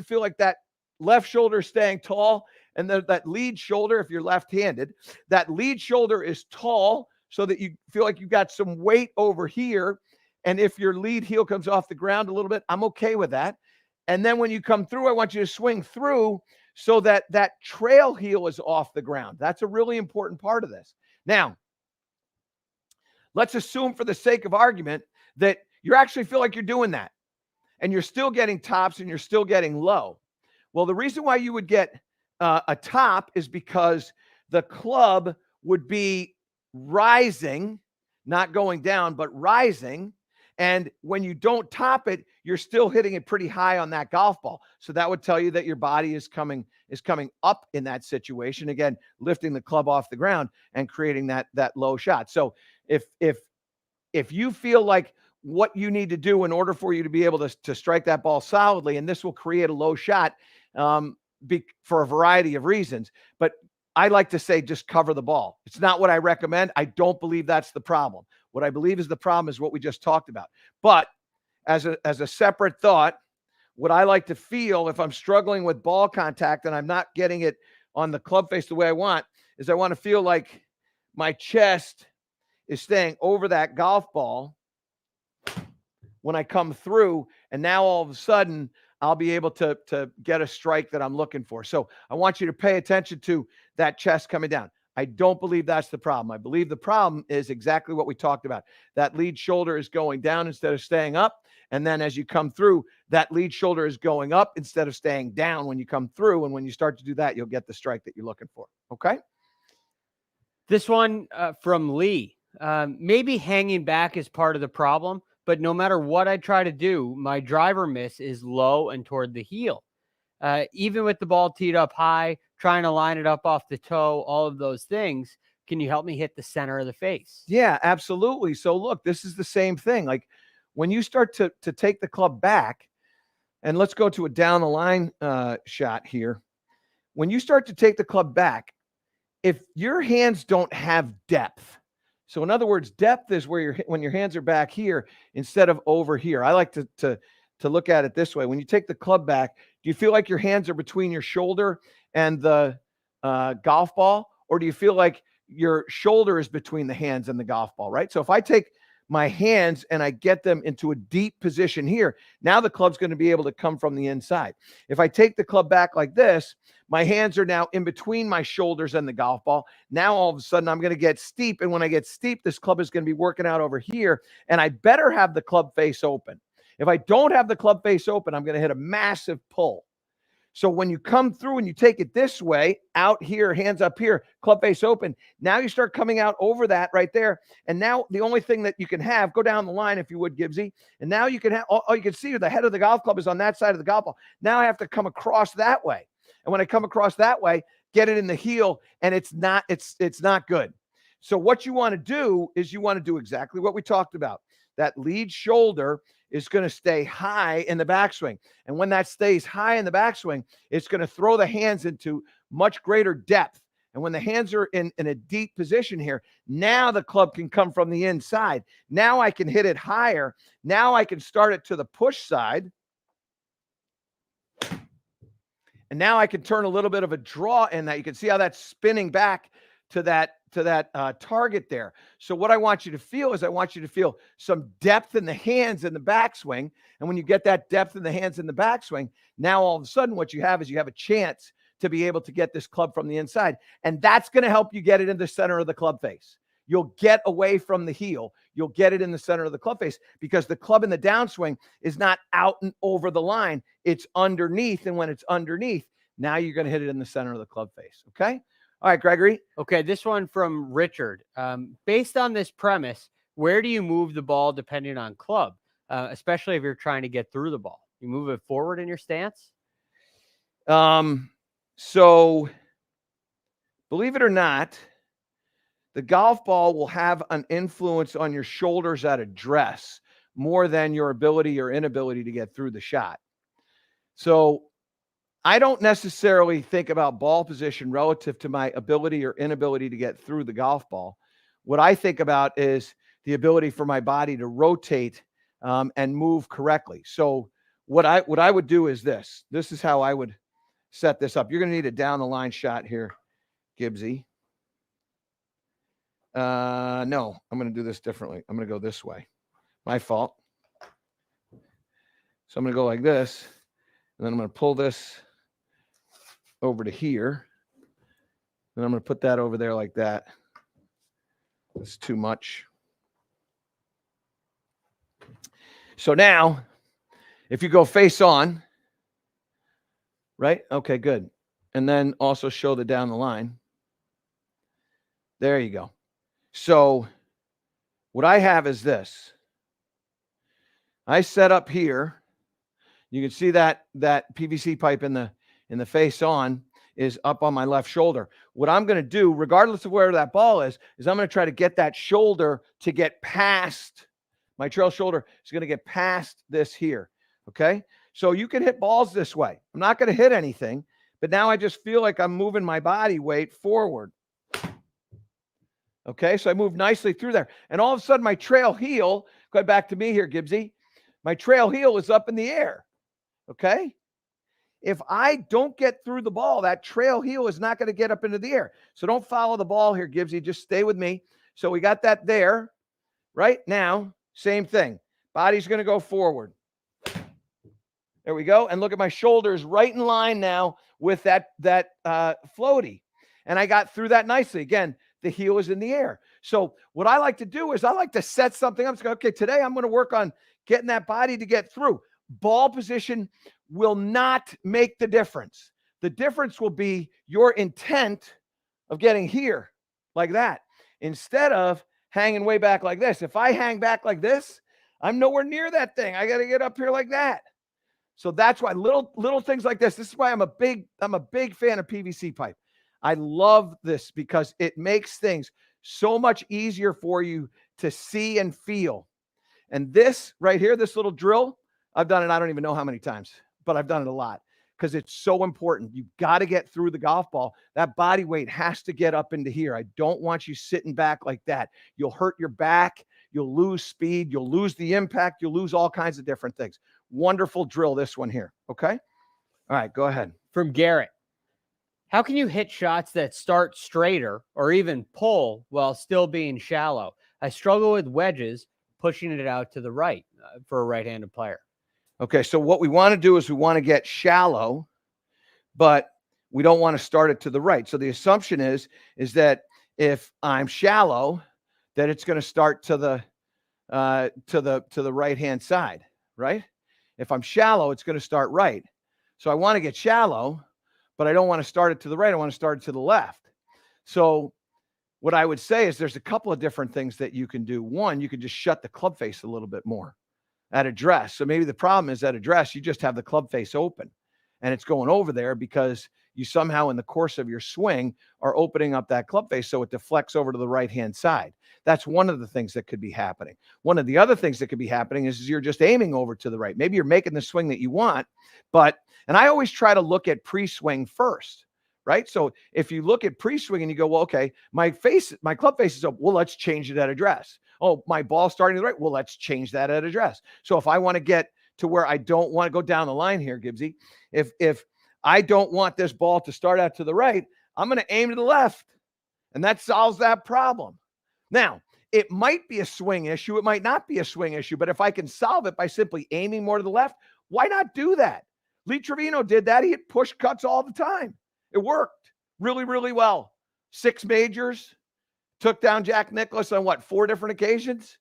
feel like that left shoulder is staying tall, and that lead shoulder, if you're left-handed, that lead shoulder is tall so that you feel like you've got some weight over here. And if your lead heel comes off the ground a little bit, I'm okay with that. And then when you come through, I want you to swing through so that that trail heel is off the ground. That's a really important part of this. Now, let's assume for the sake of argument that you actually feel like you're doing that and you're still getting tops and you're still getting low. Well, the reason why you would get a top is because the club would be rising, not going down, but rising. And when you don't top it, you're still hitting it pretty high on that golf ball. So that would tell you that your body is coming up in that situation. Again, lifting the club off the ground and creating that low shot. So if you feel like what you need to do in order for you to be able to strike that ball solidly, and this will create a low shot for a variety of reasons, but I like to say just cover the ball. It's not what I recommend. I don't believe that's the problem. What I believe is the problem is what we just talked about. But as a separate thought, what I like to feel if I'm struggling with ball contact and I'm not getting it on the club face the way I want, is I want to feel like my chest is staying over that golf ball when I come through. And now all of a sudden, I'll be able to get a strike that I'm looking for. So I want you to pay attention to that chest coming down. I don't believe that's the problem. I believe the problem is exactly what we talked about. That lead shoulder is going down instead of staying up. And then as you come through, that lead shoulder is going up instead of staying down when you come through. And when you start to do that, you'll get the strike that you're looking for. Okay. This one from Lee. Maybe hanging back is part of the problem, but no matter what I try to do, my driver miss is low and toward the heel. Even with the ball teed up high, trying to line it up off the toe, all of those things. Can you help me hit the center of the face? Yeah, absolutely. So look, this is the same thing. Like when you start to take the club back, and let's go to a down the line shot here. When you start to take the club back, if your hands don't have depth, so in other words, depth is where when your hands are back here instead of over here. I like to look at it this way. When you take the club back, do you feel like your hands are between your shoulder and the golf ball, or do you feel like your shoulder is between the hands and the golf ball, right? So if I take my hands and I get them into a deep position here, now the club's going to be able to come from the inside. If I take the club back like this, my hands are now in between my shoulders and the golf ball. Now all of a sudden I'm going to get steep. And when I get steep, this club is going to be working out over here. And I better have the club face open. If I don't have the club face open, I'm going to hit a massive pull. So when you come through and you take it this way, out here, hands up here, club face open, now you start coming out over that right there. And now the only thing that you can have, go down the line if you would, Gibbsy. And now you can have, all you can see the head of the golf club is on that side of the golf ball. Now I have to come across that way. And when I come across that way, get it in the heel, and it's not good. So what you want to do is you want to do exactly what we talked about. That lead shoulder is going to stay high in the backswing. And when that stays high in the backswing, it's going to throw the hands into much greater depth. And when the hands are in a deep position here, now the club can come from the inside. Now I can hit it higher. Now I can start it to the push side. And now I can turn a little bit of a draw in that. You can see how that's spinning back to that target there. So what I want you to feel is I want you to feel some depth in the hands in the backswing. And when you get that depth in the hands in the backswing, now all of a sudden what you have is you have a chance to be able to get this club from the inside. And that's going to help you get it in the center of the club face. You'll get away from the heel. You'll get it in the center of the club face because the club in the downswing is not out and over the line. It's underneath. And when it's underneath, now you're going to hit it in the center of the club face. Okay. All right, Gregory. Okay, this one from Richard. Based on this premise, where do you move the ball depending on club, especially if you're trying to get through the ball? You move it forward in your stance? So believe it or not, the golf ball will have an influence on your shoulders at address more than your ability or inability to get through the shot. So I don't necessarily think about ball position relative to my ability or inability to get through the golf ball. What I think about is the ability for my body to rotate and move correctly. So what I would do is this. This is how I would set this up. You're going to need a down the line shot here, Gibbsy. No, I'm going to do this differently. I'm going to go this way. My fault. So I'm going to go like this, and then I'm going to pull this over to here. And I'm going to put that over there like that. That's too much. So now, if you go face on, right? Okay, good. And then also show the down the line. There you go. So what I have is this. I set up here. You can see that PVC pipe in the face on is up on my left shoulder. What I'm going to do, regardless of where that ball is I'm going to try to get that shoulder to get past, my trail shoulder is going to get past this here. Okay. So you can hit balls this way. I'm not going to hit anything, but now I just feel like I'm moving my body weight forward. Okay. So I move nicely through there. And all of a sudden my trail heel, go back to me here, Gibbsy. My trail heel is up in the air. Okay. If I don't get through the ball, that trail heel is not going to get up into the air. So don't follow the ball here, Gibbsy. Just stay with me. So we got that there. Right now, same thing. Body's going to go forward. There we go. And look at my shoulders right in line now with that floaty. And I got through that nicely. Again, the heel is in the air. So what I like to do is I like to set something up. Okay, today I'm going to work on getting that body to get through. Ball position will not make the difference. The difference will be your intent of getting here like that instead of hanging way back like this. If I hang back like this, I'm nowhere near that thing. I got to get up here like that. So that's why little things like this. This is why I'm a big fan of PVC pipe. I love this because it makes things so much easier for you to see and feel. And this right here, this little drill, I've done it, I don't even know how many times, but I've done it a lot because it's so important. You've got to get through the golf ball. That body weight has to get up into here. I don't want you sitting back like that. You'll hurt your back. You'll lose speed. You'll lose the impact. You'll lose all kinds of different things. Wonderful drill, this one here. Okay. All right, go ahead. From Garrett. How can you hit shots that start straighter or even pull while still being shallow? I struggle with wedges, pushing it out to the right for a right-handed player. Okay, so what we want to do is we want to get shallow, but we don't want to start it to the right. So the assumption is that if I'm shallow, that it's going to start to the right-hand side, right? If I'm shallow, it's going to start right. So I want to get shallow, but I don't want to start it to the right. I want to start it to the left. So what I would say is there's a couple of different things that you can do. One, you can just shut the club face a little bit more at address. So maybe the problem is at address, you just have the club face open and it's going over there because you somehow in the course of your swing are opening up that club face so it deflects over to the right-hand side. That's one of the things that could be happening. One of the other things that could be happening is you're just aiming over to the right. Maybe you're making the swing that you want, and I always try to look at pre-swing first, right? So if you look at pre-swing and you go, well, okay, my club face is up. Well, let's change it at address. Oh, my ball's starting to the right. Well, let's change that at address. So if I want to get to where I don't want to go down the line here, Gibbsy, if I don't want this ball to start out to the right, I'm going to aim to the left. And that solves that problem. Now, it might be a swing issue. It might not be a swing issue. But if I can solve it by simply aiming more to the left, why not do that? Lee Trevino did that. He hit push cuts all the time. It worked really, really well. 6 majors, took down Jack Nicklaus on 4 different occasions?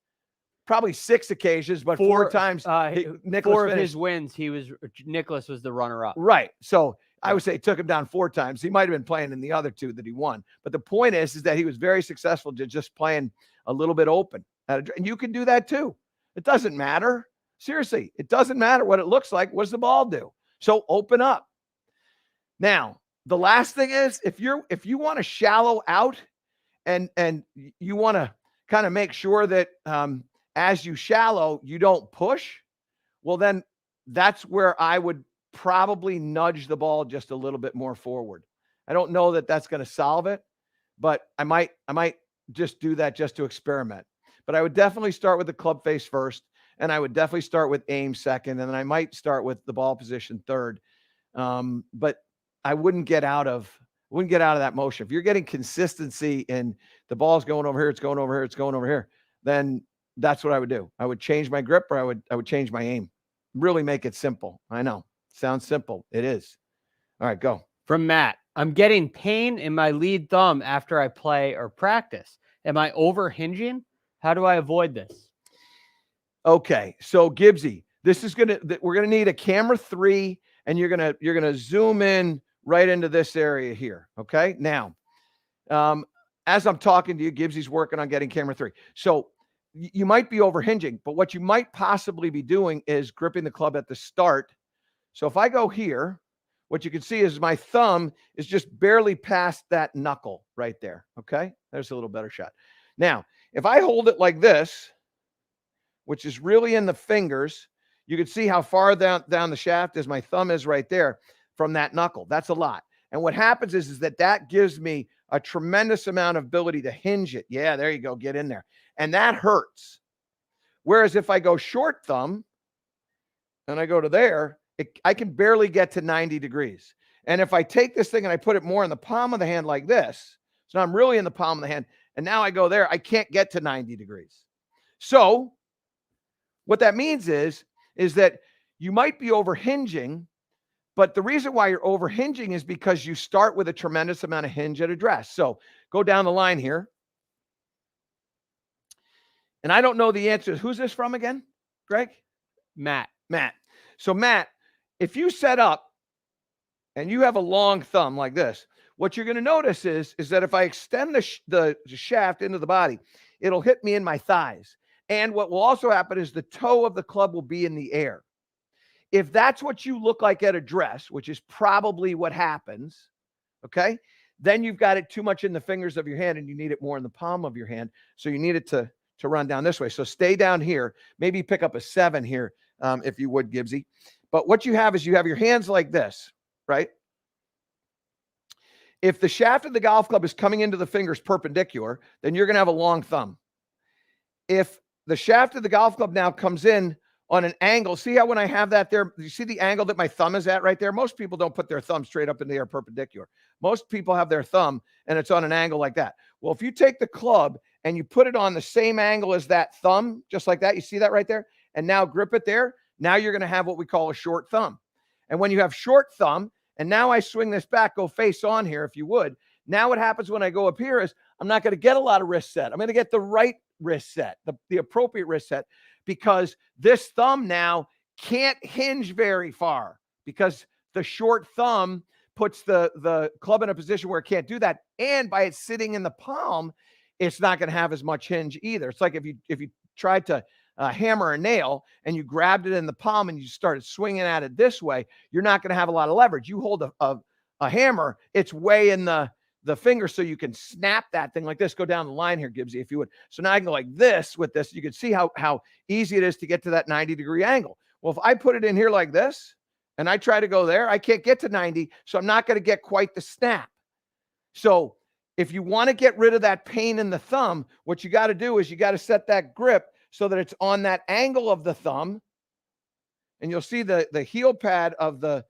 Probably 6 occasions, but 4 times. Nicklaus 4 of his wins, Nicklaus was the runner-up. Right. So I would say took him down 4 times. He might have been playing in the other 2 that he won. But the point is that he was very successful just playing a little bit open. And you can do that too. It doesn't matter. Seriously, it doesn't matter what it looks like. What does the ball do? So open up. Now, the last thing is if you want to shallow out and you want to kind of make sure that as you shallow, you don't push, well, then that's where I would probably nudge the ball just a little bit more forward. I don't know that that's going to solve it, but I might just do that just to experiment. But I would definitely start with the club face first, and I would definitely start with aim second, and then I might start with the ball position third. But I wouldn't get out of that motion. If you're getting consistency and the ball's going over here, it's going over here, it's going over here, then that's what I would do. I would change my grip, or I would change my aim. Really make it simple. I know. Sounds simple. It is. All right, go. From Matt. I'm getting pain in my lead thumb after I play or practice. Am I overhinging? How do I avoid this? Okay. So Gibbsy, we're going to need a camera 3, and you're going to zoom in right into this area here. Okay. Now, as I'm talking to you, Gibbsy's working on getting camera 3. So you might be overhinging, but what you might possibly be doing is gripping the club at the start. So if I go here, what you can see is my thumb is just barely past that knuckle right there. Okay. There's a little better shot. Now, if I hold it like this, which is really in the fingers, you can see how far down the shaft is my thumb is right there from that knuckle. That's a lot. And what happens is that gives me a tremendous amount of ability to hinge it. Yeah, there you go. Get in there. And that hurts. Whereas if I go short thumb and I go to there, I can barely get to 90 degrees. And if I take this thing and I put it more in the palm of the hand like this, so now I'm really in the palm of the hand, and now I go there, I can't get to 90 degrees. So what that means is that you might be overhinging But the reason why you're over hinging is because you start with a tremendous amount of hinge at address. So go down the line here. And I don't know the answer. Who's this from again, Greg? Matt. Matt. So Matt, if you set up and you have a long thumb like this, what you're going to notice is that if I extend the shaft into the body, it'll hit me in my thighs. And what will also happen is the toe of the club will be in the air. If that's what you look like at address, which is probably what happens, okay, then you've got it too much in the fingers of your hand and you need it more in the palm of your hand. So you need it to run down this way. So stay down here, maybe pick up a 7 here, if you would, Gibbsy. But what you have is you have your hands like this, right? If the shaft of the golf club is coming into the fingers perpendicular, then you're going to have a long thumb. If the shaft of the golf club now comes in on an angle, see how when I have that there, you see the angle that my thumb is at right there? Most people don't put their thumb straight up in the air perpendicular. Most people have their thumb and it's on an angle like that. Well, if you take the club and you put it on the same angle as that thumb, just like that, you see that right there? And now grip it there. Now you're going to have what we call a short thumb. And when you have short thumb, and now I swing this back, go face on here, if you would. Now what happens when I go up here is I'm not going to get a lot of wrist set. I'm going to get the right wrist set, the appropriate wrist set, because this thumb now can't hinge very far because the short thumb puts the club in a position where it can't do that. And by it sitting in the palm, it's not going to have as much hinge either. It's like if you tried to hammer a nail and you grabbed it in the palm and you started swinging at it this way, you're not going to have a lot of leverage. You hold a hammer, it's way in the finger so you can snap that thing like this. Go down the line here, Gibbsy, if you would. So now I can go like this with this. You can see how easy it is to get to that 90-degree angle. Well, if I put it in here like this and I try to go there, I can't get to 90, so I'm not going to get quite the snap. So if you want to get rid of that pain in the thumb, what you got to do is you got to set that grip so that it's on that angle of the thumb. And you'll see the heel pad of the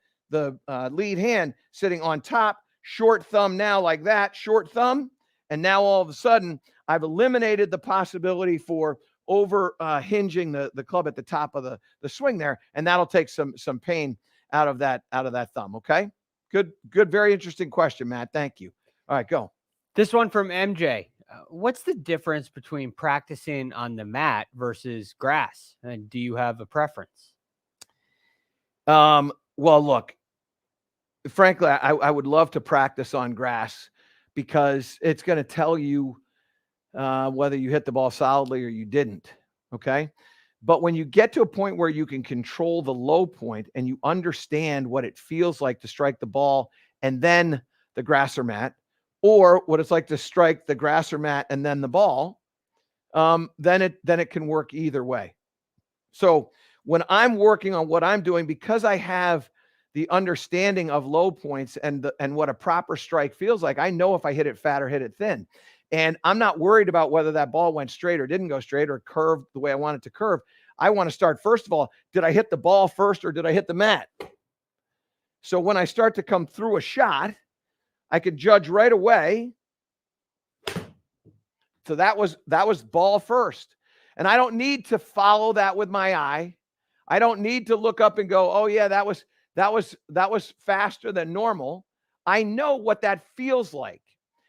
lead hand sitting on top, short thumb now like that, short thumb. And now all of a sudden, I've eliminated the possibility for over hinging the club at the top of the swing there. And that'll take some pain out of that thumb. Okay. Good. Very interesting question, Matt. Thank you. All right, go. This one from MJ. What's the difference between practicing on the mat versus grass? And do you have a preference? Well, look, frankly, I would love to practice on grass because it's going to tell you whether you hit the ball solidly or you didn't. Okay. But when you get to a point where you can control the low point and you understand what it feels like to strike the ball and then the grass or mat, or what it's like to strike the grass or mat and then the ball, then it can work either way. So when I'm working on what I'm doing, because I have the understanding of low points and what a proper strike feels like, I know if I hit it fat or hit it thin. And I'm not worried about whether that ball went straight or didn't go straight or curved the way I want it to curve. I want to start, first of all, did I hit the ball first or did I hit the mat? So when I start to come through a shot, I could judge right away. So that was ball first. And I don't need to follow that with my eye. I don't need to look up and go, oh yeah, that was faster than normal. I know what that feels like.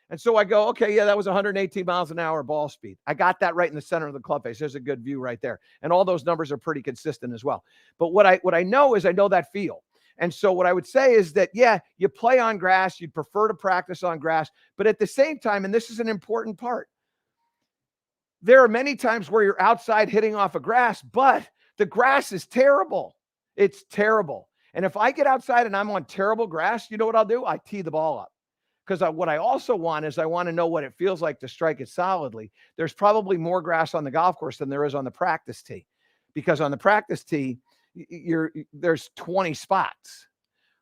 And so I go, okay, yeah, that was 118 miles an hour ball speed. I got that right in the center of the club face. There's a good view right there. And all those numbers are pretty consistent as well. But what I know is I know that feel. And so what I would say is that, yeah, you play on grass, you'd prefer to practice on grass, but at the same time, and this is an important part, there are many times where you're outside hitting off of grass, but the grass is terrible. It's terrible. And if I get outside and I'm on terrible grass, you know what I'll do? I tee the ball up. Because what I also want is I want to know what it feels like to strike it solidly. There's probably more grass on the golf course than there is on the practice tee. Because on the practice tee, there's 20 spots.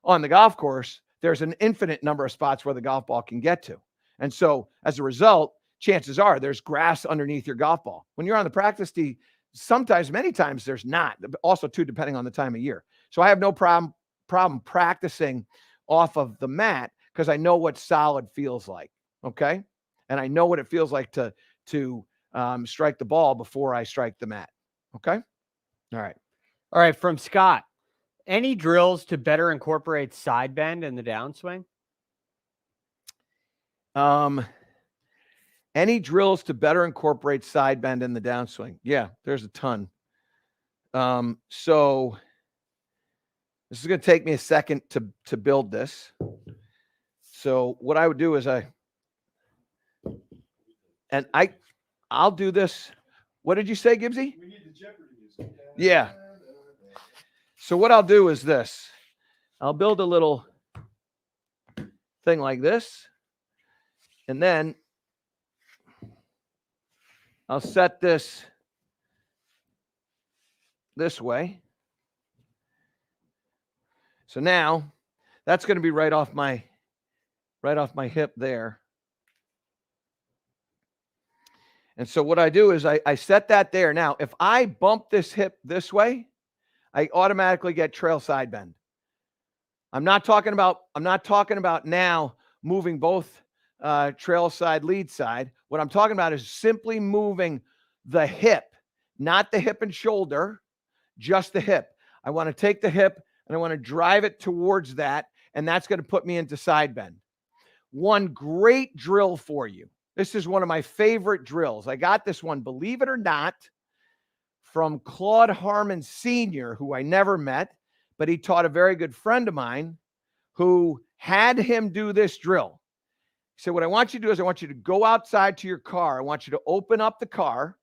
On the golf course, there's an infinite number of spots where the golf ball can get to. And so as a result, chances are there's grass underneath your golf ball. When you're on the practice tee, many times there's not. Also, too, depending on the time of year. So I have no problem practicing off of the mat because I know what solid feels like. Okay. And I know what it feels like to strike the ball before I strike the mat. Okay. All right. All right. From Scott. Any drills to better incorporate side bend in the downswing? Any drills to better incorporate side bend in the downswing? Yeah, there's a ton. So this is going to take me a second to build this. So what I would do is I'll do this. What did you say, Gibbsy? We need the Jeopardy music. Yeah. So what I'll do is this. I'll build a little thing like this. And then I'll set this way. So now that's going to be right off my hip there. And so what I do is I set that there. Now, if I bump this hip this way, I automatically get trail side bend. I'm not talking about now moving both trail side, lead side. What I'm talking about is simply moving the hip, not the hip and shoulder, just the hip. I want to take the hip and I want to drive it towards that, and that's going to put me into side bend. One great drill for you. This is one of my favorite drills. I got this one, believe it or not, from Claude Harmon Sr., who I never met, but he taught a very good friend of mine who had him do this drill. He said, what I want you to do is I want you to go outside to your car. I want you to open up the car.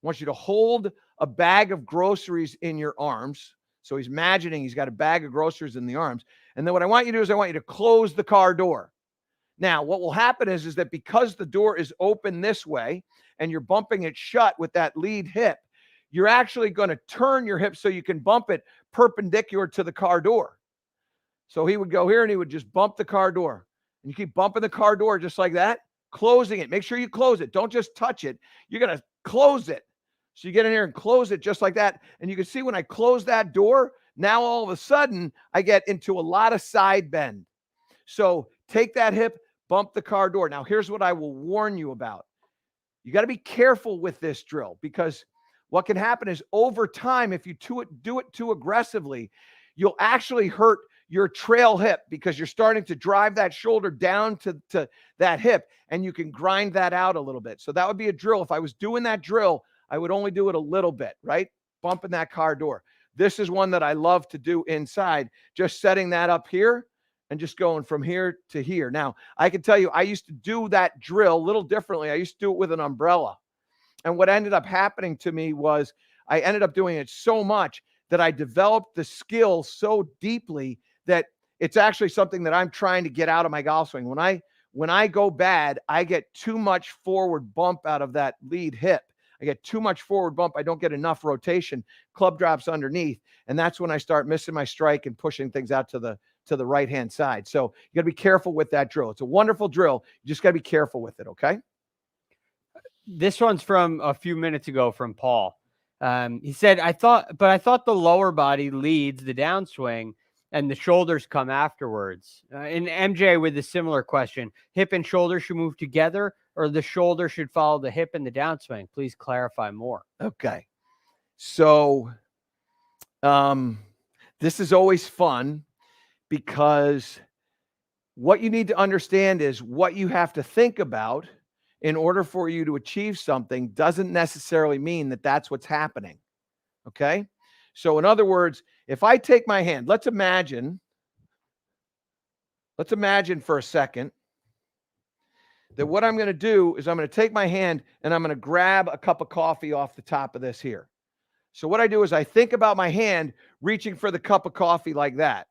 I want you to hold a bag of groceries in your arms. So he's imagining he's got a bag of groceries in the arms. And then what I want you to do is I want you to close the car door. Now, what will happen is that because the door is open this way and you're bumping it shut with that lead hip, you're actually going to turn your hip so you can bump it perpendicular to the car door. So he would go here and he would just bump the car door. And you keep bumping the car door just like that, closing it. Make sure you close it. Don't just touch it. You're going to close it. So you get in here and close it just like that. And you can see when I close that door, now all of a sudden I get into a lot of side bend. So take that hip, bump the car door. Now, here's what I will warn you about. You got to be careful with this drill, because what can happen is over time, if you do it too aggressively, you'll actually hurt your trail hip, because you're starting to drive that shoulder down to that hip, and you can grind that out a little bit. So that would be a drill. If I was doing that drill, I would only do it a little bit, right? Bumping that car door. This is one that I love to do inside, just setting that up here and just going from here to here. Now, I can tell you, I used to do that drill a little differently. I used to do it with an umbrella. And what ended up happening to me was I ended up doing it so much that I developed the skill so deeply that it's actually something that I'm trying to get out of my golf swing. When I go bad, I get too much forward bump out of that lead hip. I get too much forward bump. I don't get enough rotation. Club drops underneath. And that's when I start missing my strike and pushing things out to the right-hand side. So you got to be careful with that drill. It's a wonderful drill. You just got to be careful with it, okay? This one's from a few minutes ago from Paul. He said, I thought the lower body leads the downswing and the shoulders come afterwards. And MJ with a similar question, hip and shoulder should move together, or the shoulder should follow the hip in the downswing? Please clarify more. Okay. So this is always fun, because what you need to understand is what you have to think about in order for you to achieve something doesn't necessarily mean that that's what's happening. Okay. So in other words, if I take my hand, let's imagine for a second that what I'm going to do is I'm going to take my hand and I'm going to grab a cup of coffee off the top of this here. So what I do is I think about my hand reaching for the cup of coffee like that.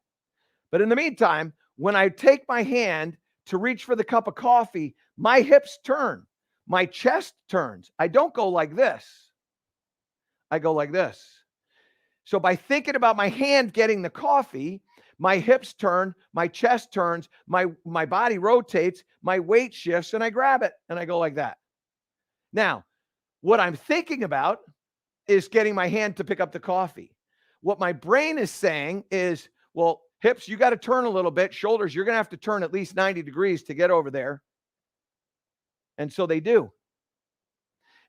But in the meantime, when I take my hand to reach for the cup of coffee, my hips turn, my chest turns. I don't go like this. I go like this. So by thinking about my hand getting the coffee, my hips turn, my chest turns, my body rotates, my weight shifts, and I grab it and I go like that. Now, what I'm thinking about is getting my hand to pick up the coffee. What my brain is saying is, well, hips, you got to turn a little bit. Shoulders, you're going to have to turn at least 90 degrees to get over there. And so they do.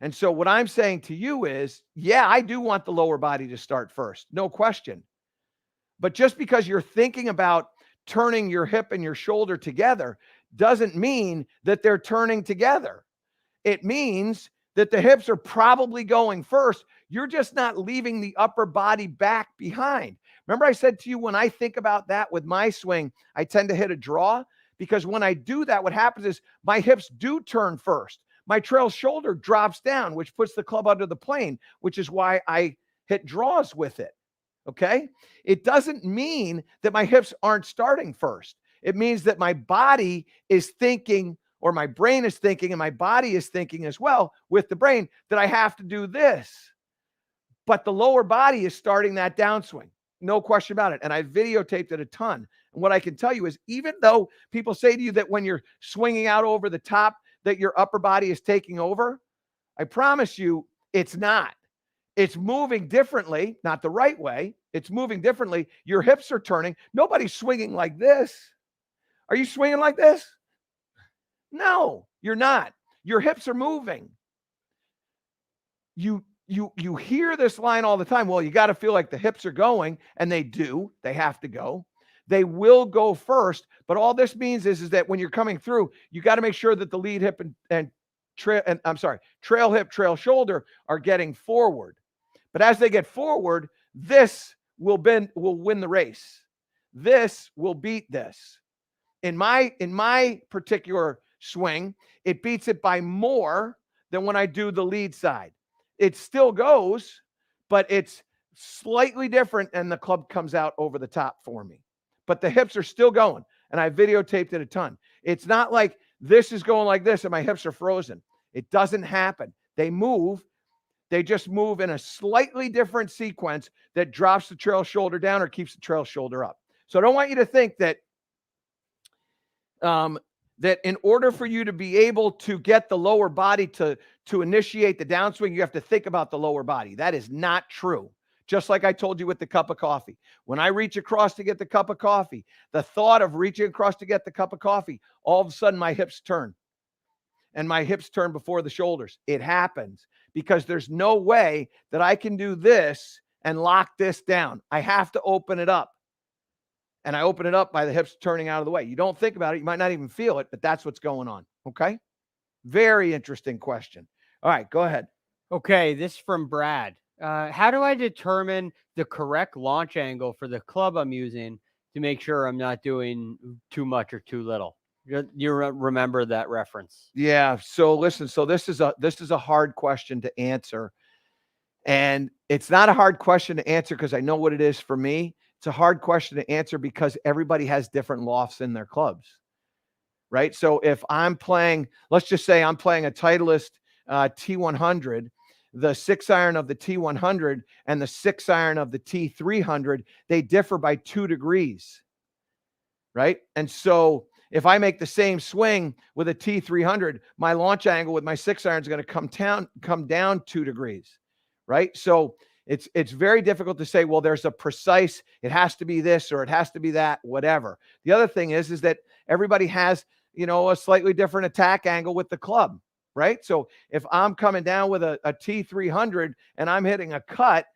And so what I'm saying to you is, yeah, I do want the lower body to start first. No question. But just because you're thinking about turning your hip and your shoulder together doesn't mean that they're turning together. It means that the hips are probably going first. You're just not leaving the upper body back behind. Remember I said to you, when I think about that with my swing, I tend to hit a draw, because when I do that, what happens is my hips do turn first. My trail shoulder drops down, which puts the club under the plane, which is why I hit draws with it. Okay. It doesn't mean that my hips aren't starting first. It means that my body is thinking, or my brain is thinking, and my body is thinking as well with the brain, that I have to do this. But the lower body is starting that downswing. No question about it. And I videotaped it a ton. And what I can tell you is, even though people say to you that when you're swinging out over the top, that your upper body is taking over, I promise you it's not. It's moving differently, not the right way. It's moving differently. Your hips are turning. Nobody's swinging like this. Are you swinging like this? No, you're not. Your hips are moving. You hear this line all the time. Well, you got to feel like the hips are going, and they do. They have to go. They will go first. But all this means is that when you're coming through, you got to make sure that the lead hip and trail hip, trail shoulder are getting forward. But as they get forward, this will win the race. This will beat this. In my particular swing, it beats it by more than when I do the lead side. It still goes, but it's slightly different, and the club comes out over the top for me. But the hips are still going, and I videotaped it a ton. It's not like this is going like this and my hips are frozen. It doesn't happen. They move. They just move in a slightly different sequence that drops the trail shoulder down or keeps the trail shoulder up. So I don't want you to think that that in order for you to be able to get the lower body to initiate the downswing, you have to think about the lower body. That is not true. Just like I told you with the cup of coffee. When I reach across to get the cup of coffee, the thought of reaching across to get the cup of coffee, all of a sudden my hips turn. And my hips turn before the shoulders. It happens because there's no way that I can do this and lock this down. I have to open it up. And I open it up by the hips turning out of the way. You don't think about it. You might not even feel it, but that's what's going on. Okay. Very interesting question. All right, go ahead. Okay, this is from Brad. How do I determine the correct launch angle for the club I'm using to make sure I'm not doing too much or too little? You remember that reference? Yeah. So listen, so this is a hard question to answer. And it's not a hard question to answer because I know what it is for me. It's a hard question to answer because everybody has different lofts in their clubs, right? So if I'm playing, let's just say I'm playing a Titleist T100, the 6-iron of the T100 and the 6-iron of the T300, they differ by 2 degrees, right? And so if I make the same swing with a T300, my launch angle with my 6-iron is going to come down 2 degrees, right? So it's very difficult to say, well, there's a precise, it has to be this or it has to be that, whatever. The other thing is that everybody has, a slightly different attack angle with the club, right? So if I'm coming down with a T300 and I'm hitting a cut,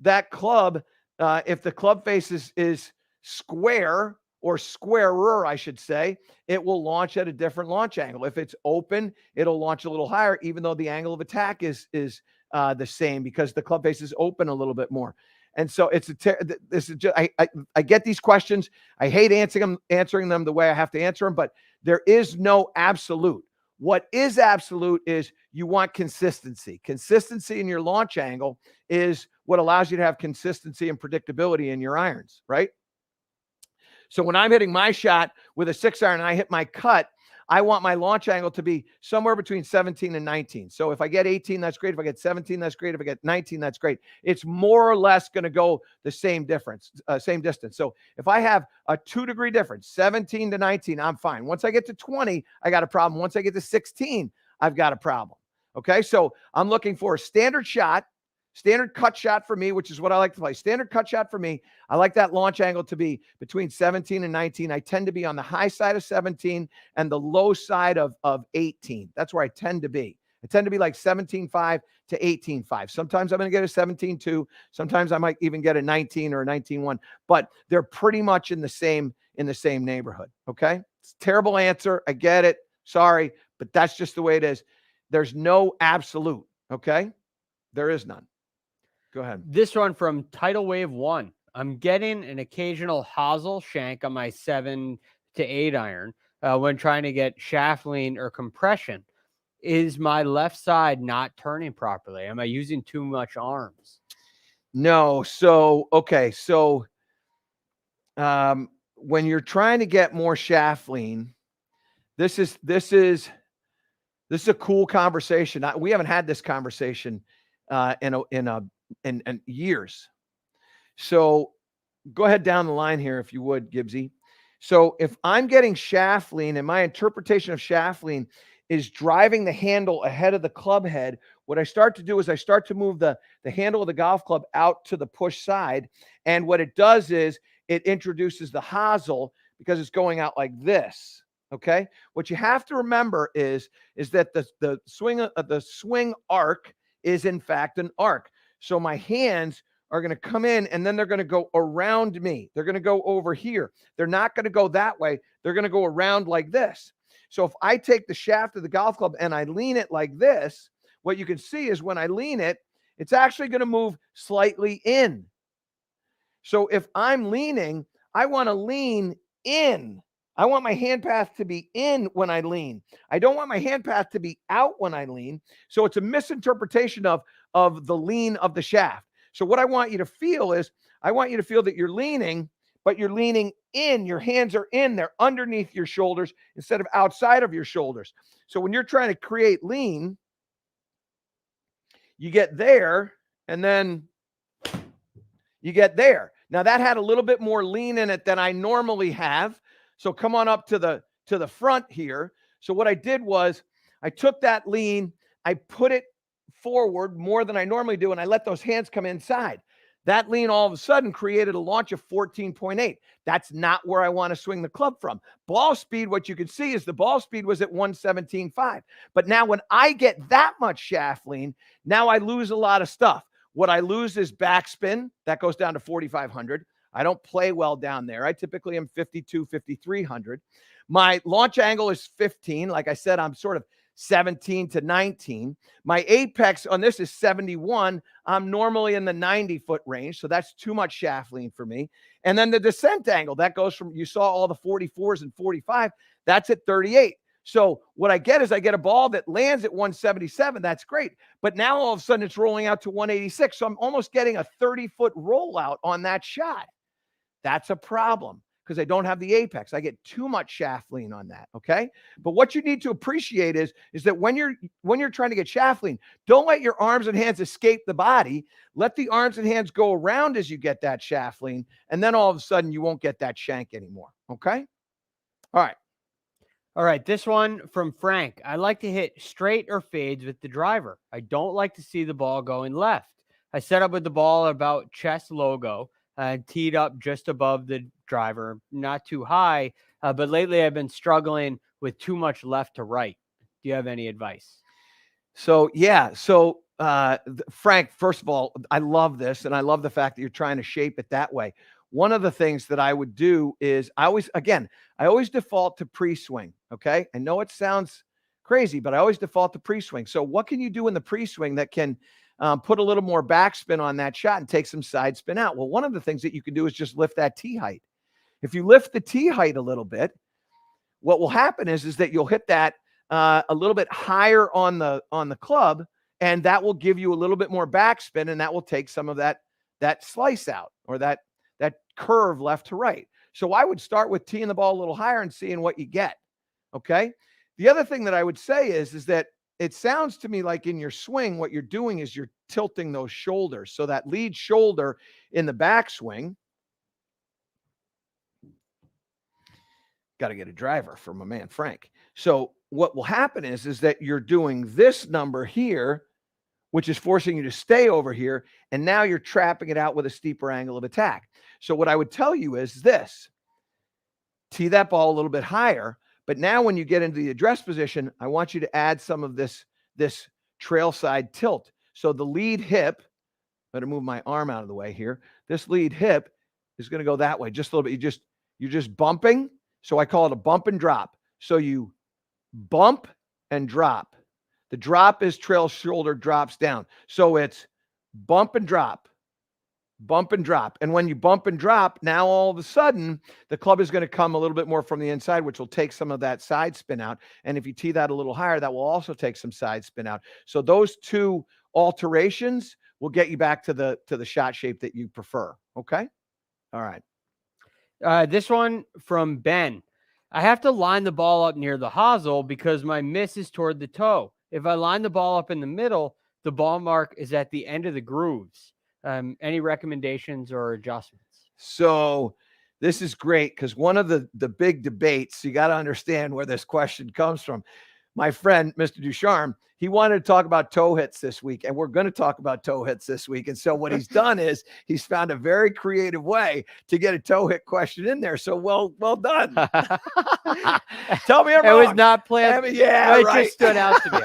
that club, if the club face is square or squarer, I should say, it will launch at a different launch angle. If it's open, it'll launch a little higher, even though the angle of attack is the same because the club face is open a little bit more. And so this is just, I get these questions. I hate answering them the way I have to answer them, but there is no absolute. What is absolute is you want consistency. Consistency in your launch angle is what allows you to have consistency and predictability in your irons, right? So when I'm hitting my shot with a 6-iron and I hit my cut, I want my launch angle to be somewhere between 17 and 19. So if I get 18, that's great. If I get 17, that's great. If I get 19, that's great. It's more or less going to go the same distance. So if I have a 2-degree difference, 17 to 19, I'm fine. Once I get to 20, I got a problem. Once I get to 16, I've got a problem. Okay. So I'm looking for a standard shot, standard cut shot for me, which is what I like to play. Standard cut shot for me. I like that launch angle to be between 17 and 19. I tend to be on the high side of 17 and the low side of 18. That's where I tend to be. I tend to be like 17.5 to 18.5. Sometimes I'm going to get a 17.2. Sometimes I might even get a 19 or a 19.1, but they're pretty much in the same neighborhood. Okay. It's a terrible answer. I get it. Sorry, but that's just the way it is. There's no absolute. Okay. There is none. Go ahead. This one from Tidal Wave 1. I'm getting an occasional hosel shank on my 7 to 8 iron when trying to get shaft lean or compression. Is my left side not turning properly? Am I using too much arms? No. So, okay. So, when you're trying to get more shaft lean, this is a cool conversation. We haven't had this conversation in years. So go ahead down the line here, if you would, Gibbsy. So if I'm getting shaft lean and my interpretation of shaft lean is driving the handle ahead of the club head, what I start to do is I start to move the handle of the golf club out to the push side. And what it does is it introduces the hosel because it's going out like this. Okay. What you have to remember is that the swing arc is in fact an arc. So my hands are going to come in and then they're going to go around me. They're going to go over here. They're not going to go that way. They're going to go around like this. So if I take the shaft of the golf club and I lean it like this, what you can see is when I lean it, it's actually going to move slightly in. So if I'm leaning, I want to lean in. I want my hand path to be in when I lean. I don't want my hand path to be out when I lean. So it's a misinterpretation of the lean of the shaft. So what I want you to feel is I want you to feel that you're leaning, but you're leaning in. Your hands are in. They're underneath your shoulders instead of outside of your shoulders. So when you're trying to create lean, you get there and then you get there. Now that had a little bit more lean in it than I normally have. So come on up to the front here. So what I did was I took that lean, I put it forward more than I normally do, and I let those hands come inside. That lean all of a sudden created a launch of 14.8. That's not where I want to swing the club from. Ball speed, what you can see is the ball speed was at 117.5. But now when I get that much shaft lean, now I lose a lot of stuff. What I lose is backspin. That goes down to 4,500. I don't play well down there. I typically am 52, 5,300. My launch angle is 15. Like I said, I'm sort of 17 to 19. My apex on this is 71. I'm normally in the 90-foot range, so that's too much shaft lean for me. And then the descent angle, that goes from, you saw all the 44s and 45, that's at 38. So what I get is I get a ball that lands at 177. That's great. But now all of a sudden it's rolling out to 186. So I'm almost getting a 30-foot rollout on that shot. That's a problem because I don't have the apex. I get too much shaft lean on that. Okay. But what you need to appreciate is that when you're trying to get shaft lean, don't let your arms and hands escape the body. Let the arms and hands go around as you get that shaft lean. And then all of a sudden you won't get that shank anymore. Okay. All right, this one from Frank. I like to hit straight or fades with the driver. I don't like to see the ball going left. I set up with the ball about chest logo and teed up just above the driver, not too high. But lately I've been struggling with too much left to right. Do you have any advice? So, yeah. So, Frank, first of all, I love this. And I love the fact that you're trying to shape it that way. One of the things that I would do is I always default to pre-swing. Okay. I know it sounds crazy, but I always default to pre-swing. So what can you do in the pre-swing that can put a little more backspin on that shot and take some side spin out? Well, one of the things that you can do is just lift that tee height. If you lift the tee height a little bit, what will happen is that you'll hit that a little bit higher on the club, and that will give you a little bit more backspin, and that will take some of that slice out or that curve left to right. So I would start with teeing the ball a little higher and seeing what you get. Okay. The other thing that I would say is that it sounds to me like in your swing, what you're doing is you're tilting those shoulders. So that lead shoulder in the backswing, got to get a driver for my man, Frank. So what will happen is that you're doing this number here, which is forcing you to stay over here. And now you're trapping it out with a steeper angle of attack. So what I would tell you is this: tee that ball a little bit higher. But now when you get into the address position, I want you to add some of this trail side tilt. So the lead hip, better move my arm out of the way here. This lead hip is going to go that way just a little bit. You're just bumping. So I call it a bump and drop. So you bump and drop. The drop is trail shoulder drops down. So it's bump and drop, bump and drop. And when you bump and drop, now all of a sudden, the club is going to come a little bit more from the inside, which will take some of that side spin out. And if you tee that a little higher, that will also take some side spin out. So those two alterations will get you back to the shot shape that you prefer. Okay? All right. This one from Ben. I have to line the ball up near the hosel because my miss is toward the toe. If I line the ball up in the middle, the ball mark is at the end of the grooves. Any recommendations or adjustments? So this is great because one of the big debates, you got to understand where this question comes from. My friend, Mr. Ducharme, he wanted to talk about toe hits this week, and we're going to talk about toe hits this week. And so what he's done is he's found a very creative way to get a toe hit question in there. So well done. Tell me I'm It wrong. was not planned. Yeah, it right. just stood out to me.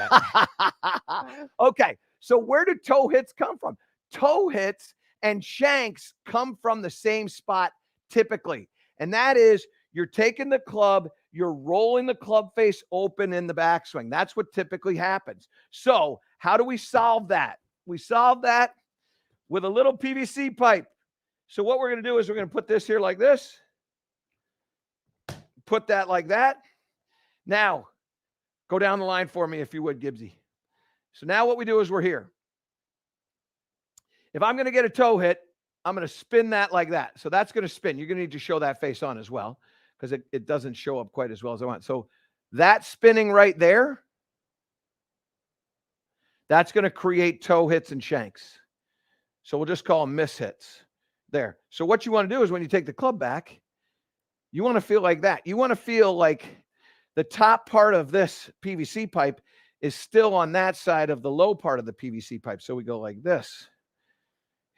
Okay, so where do toe hits come from? Toe hits and shanks come from the same spot typically, and that is you're taking the club, you're rolling the club face open in the backswing. That's what typically happens. So how do we solve that? We solve that with a little PVC pipe. So what we're going to do is we're going to put this here like this, put that like that. Now, go down the line for me if you would, Gibbsy. So now what we do is we're here. If I'm going to get a toe hit, I'm going to spin that like that. So that's going to spin. You're going to need to show that face on as well because it doesn't show up quite as well as I want. So that spinning right there, that's going to create toe hits and shanks. So we'll just call them miss hits there. So what you want to do is when you take the club back, you want to feel like that. You want to feel like the top part of this PVC pipe is still on that side of the low part of the PVC pipe. So we go like this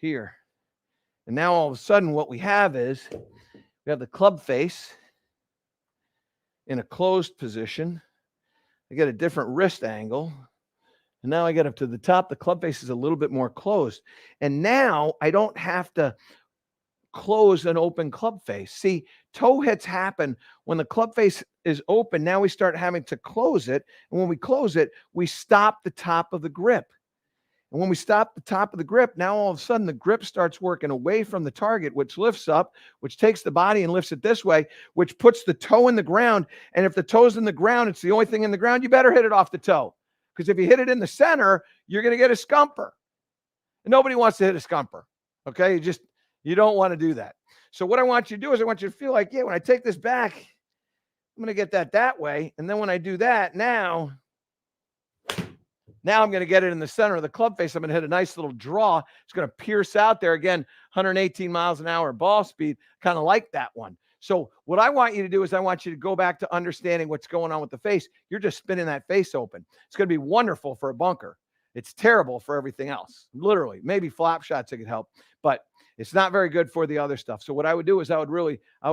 here. And now all of a sudden what we have is we have the club face in a closed position. I get a different wrist angle. And now I get up to the top. The club face is a little bit more closed. And now I don't have to close an open club face. See, toe hits happen when the club face is open. Now we start having to close it. And when we close it, we stop the top of the grip. And when we stop the top of the grip, now all of a sudden the grip starts working away from the target, which lifts up, which takes the body and lifts it this way, which puts the toe in the ground. And if the toe's in the ground, it's the only thing in the ground, you better hit it off the toe. Because if you hit it in the center, you're going to get a scumper. And nobody wants to hit a scumper. Okay? You don't want to do that. So what I want you to do is I want you to feel like, yeah, when I take this back, I'm going to get that way. And then when I do that, now I'm going to get it in the center of the club face. I'm going to hit a nice little draw. It's going to pierce out there. Again, 118 miles an hour ball speed, kind of like that one. So what I want you to do is I want you to go back to understanding what's going on with the face. You're just spinning that face open. It's going to be wonderful for a bunker. It's terrible for everything else. Literally, maybe flop shots that could help, but it's not very good for the other stuff. So what I would do is I would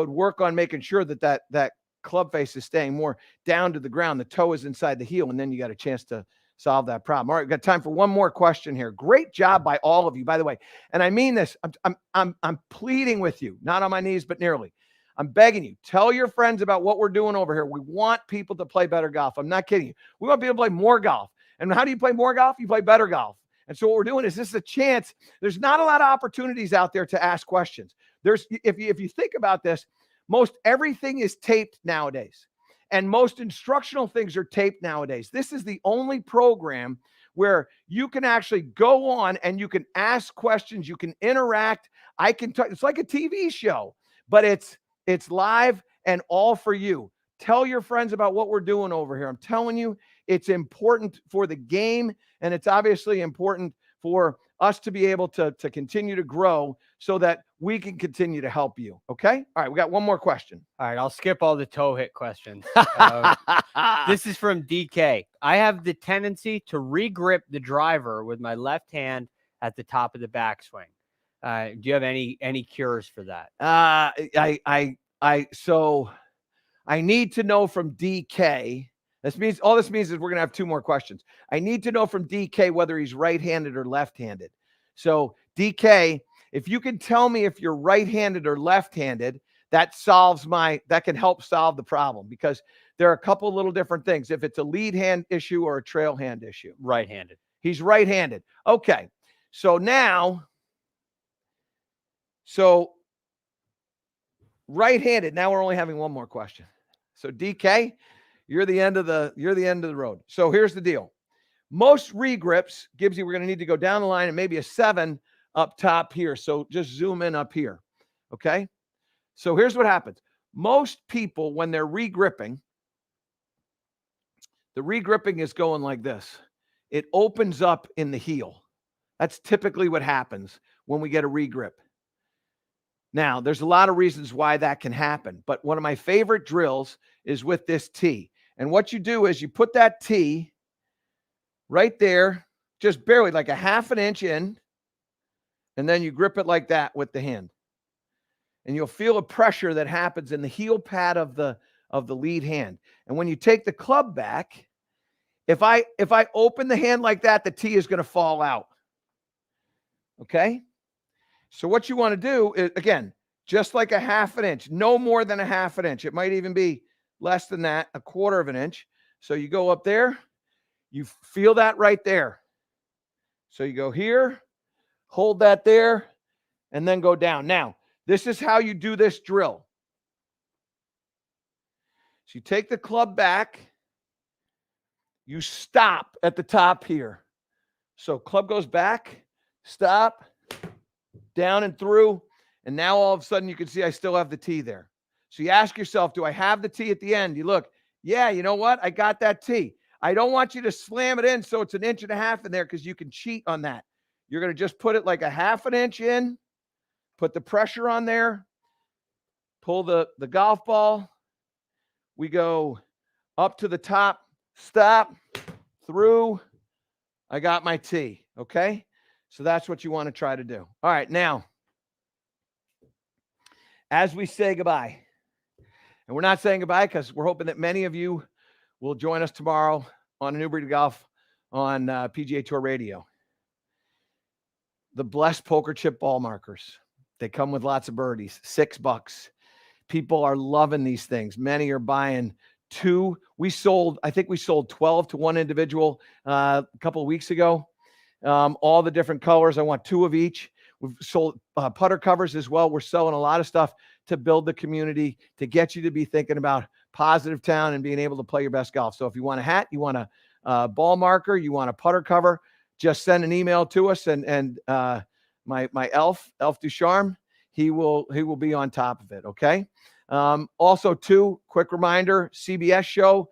work on making sure that club face is staying more down to the ground. The toe is inside the heel, and then you got a chance to solve that problem. All right, we've got time for one more question here. Great job by all of you, by the way. And I mean this. I'm pleading with you, not on my knees, but nearly. I'm begging you. Tell your friends about what we're doing over here. We want people to play better golf. I'm not kidding you. We want people to play more golf. And how do you play more golf? You play better golf. And so what we're doing is this is a chance. There's not a lot of opportunities out there to ask questions. If you think about this, most everything is taped nowadays. And most instructional things are taped nowadays. This is the only program where you can actually go on and you can ask questions, you can interact. It's like a TV show, but it's live and all for you. Tell your friends about what we're doing over here. I'm telling you, it's important for the game, and it's obviously important for us to be able to continue to grow so that we can continue to help you. Okay? All right, we got one more question. All right, I'll skip all the toe hit questions. This is from DK. I have the tendency to re-grip the driver with my left hand at the top of the backswing. Do you have any cures for that? So I need to know from DK All this means is we're going to have 2 more questions. I need to know from DK whether he's right-handed or left-handed. So DK, if you can tell me if you're right-handed or left-handed, that can help solve the problem, because there are a couple little different things. If it's a lead hand issue or a trail hand issue. Right-handed. He's right-handed. Okay. So right-handed. Now we're only having one more question. So DK, you're the end of the road. So here's the deal. Most regrips, Gibbsy, we're going to need to go down the line and maybe a 7 up top here. So just zoom in up here. Okay. So here's what happens. Most people, when they're regripping, the regripping is going like this. It opens up in the heel. That's typically what happens when we get a regrip. Now, there's a lot of reasons why that can happen, but one of my favorite drills is with this tee. And what you do is you put that tee right there, just barely like a half an inch in, and then you grip it like that with the hand. And you'll feel a pressure that happens in the heel pad of the lead hand. And when you take the club back, if I open the hand like that, the tee is going to fall out. Okay? So what you want to do is, again, just like a half an inch, no more than a half an inch. It might even be less than that, a quarter of an inch. So you go up there, you feel that right there. So you go here, hold that there, and then go down. Now, this is how you do this drill. So you take the club back, you stop at the top here. So club goes back, stop, down and through, and now all of a sudden you can see I still have the tee there. So you ask yourself, do I have the tee at the end? You look, yeah, you know what? I got that tee. I don't want you to slam it in so it's an inch and a half in there, because you can cheat on that. You're going to just put it like a half an inch in, put the pressure on there, pull the golf ball. We go up to the top, stop, through. I got my tee, okay? So that's what you want to try to do. All right, now, as we say goodbye, and we're not saying goodbye because we're hoping that many of you will join us tomorrow on A New Breed of Golf on PGA Tour Radio. The Blessed Poker Chip ball markers. They come with lots of birdies, $6. People are loving these things. Many are buying 2. I think we sold 12 to one individual a couple of weeks ago. All the different colors. I want 2 of each. We've sold putter covers as well. We're selling a lot of stuff to build the community, to get you to be thinking about Positive Town and being able to play your best golf. So if you want a hat, you want a ball marker, you want a putter cover, just send an email to us, and my elf Ducharme, he will be on top of it. Okay. Also, 2 quick reminder, CBS show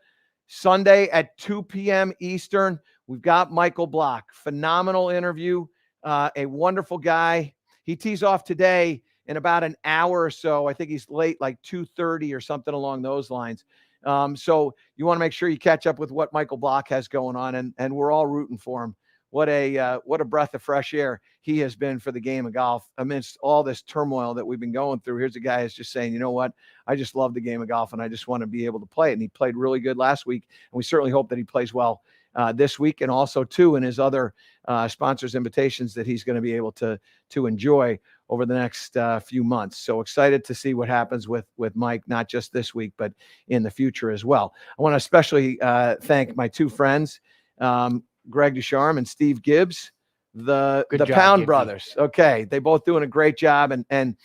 Sunday at 2 p.m. Eastern. We've got Michael Block. Phenomenal interview. A wonderful guy. He tees off today in about an hour or so. I think he's late, like 2:30 or something along those lines. So you want to make sure you catch up with what Michael Block has going on, and we're all rooting for him. What a breath of fresh air he has been for the game of golf amidst all this turmoil that we've been going through. Here's a guy who's just saying, you know what? I just love the game of golf, and I just want to be able to play it. And he played really good last week, and we certainly hope that he plays well this week, and also too in his other sponsors invitations that he's going to be able to enjoy over the next few months. So excited to see what happens with Mike, not just this week, but in the future as well. I want to especially thank my 2 friends, Greg Ducharme and Steve Gibbs, the Pound brothers. Okay. They both doing a great job, and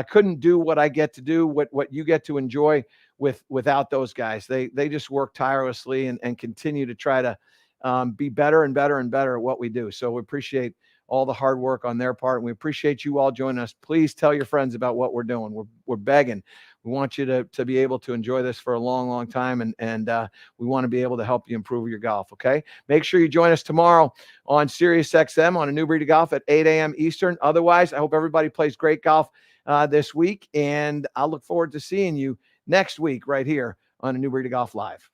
couldn't do what I get to do, what you get to enjoy without those guys. They just work tirelessly and continue to try to be better and better and better at what we do. So we appreciate all the hard work on their part, and we appreciate you all joining us. Please tell your friends about what we're doing. We're begging. We want you to be able to enjoy this for a long, long time, and we want to be able to help you improve your golf, okay? Make sure you join us tomorrow on Sirius XM on A New Breed of Golf at 8 a.m. Eastern. Otherwise, I hope everybody plays great golf this week, and I'll look forward to seeing you next week right here on A New Breed of Golf Live.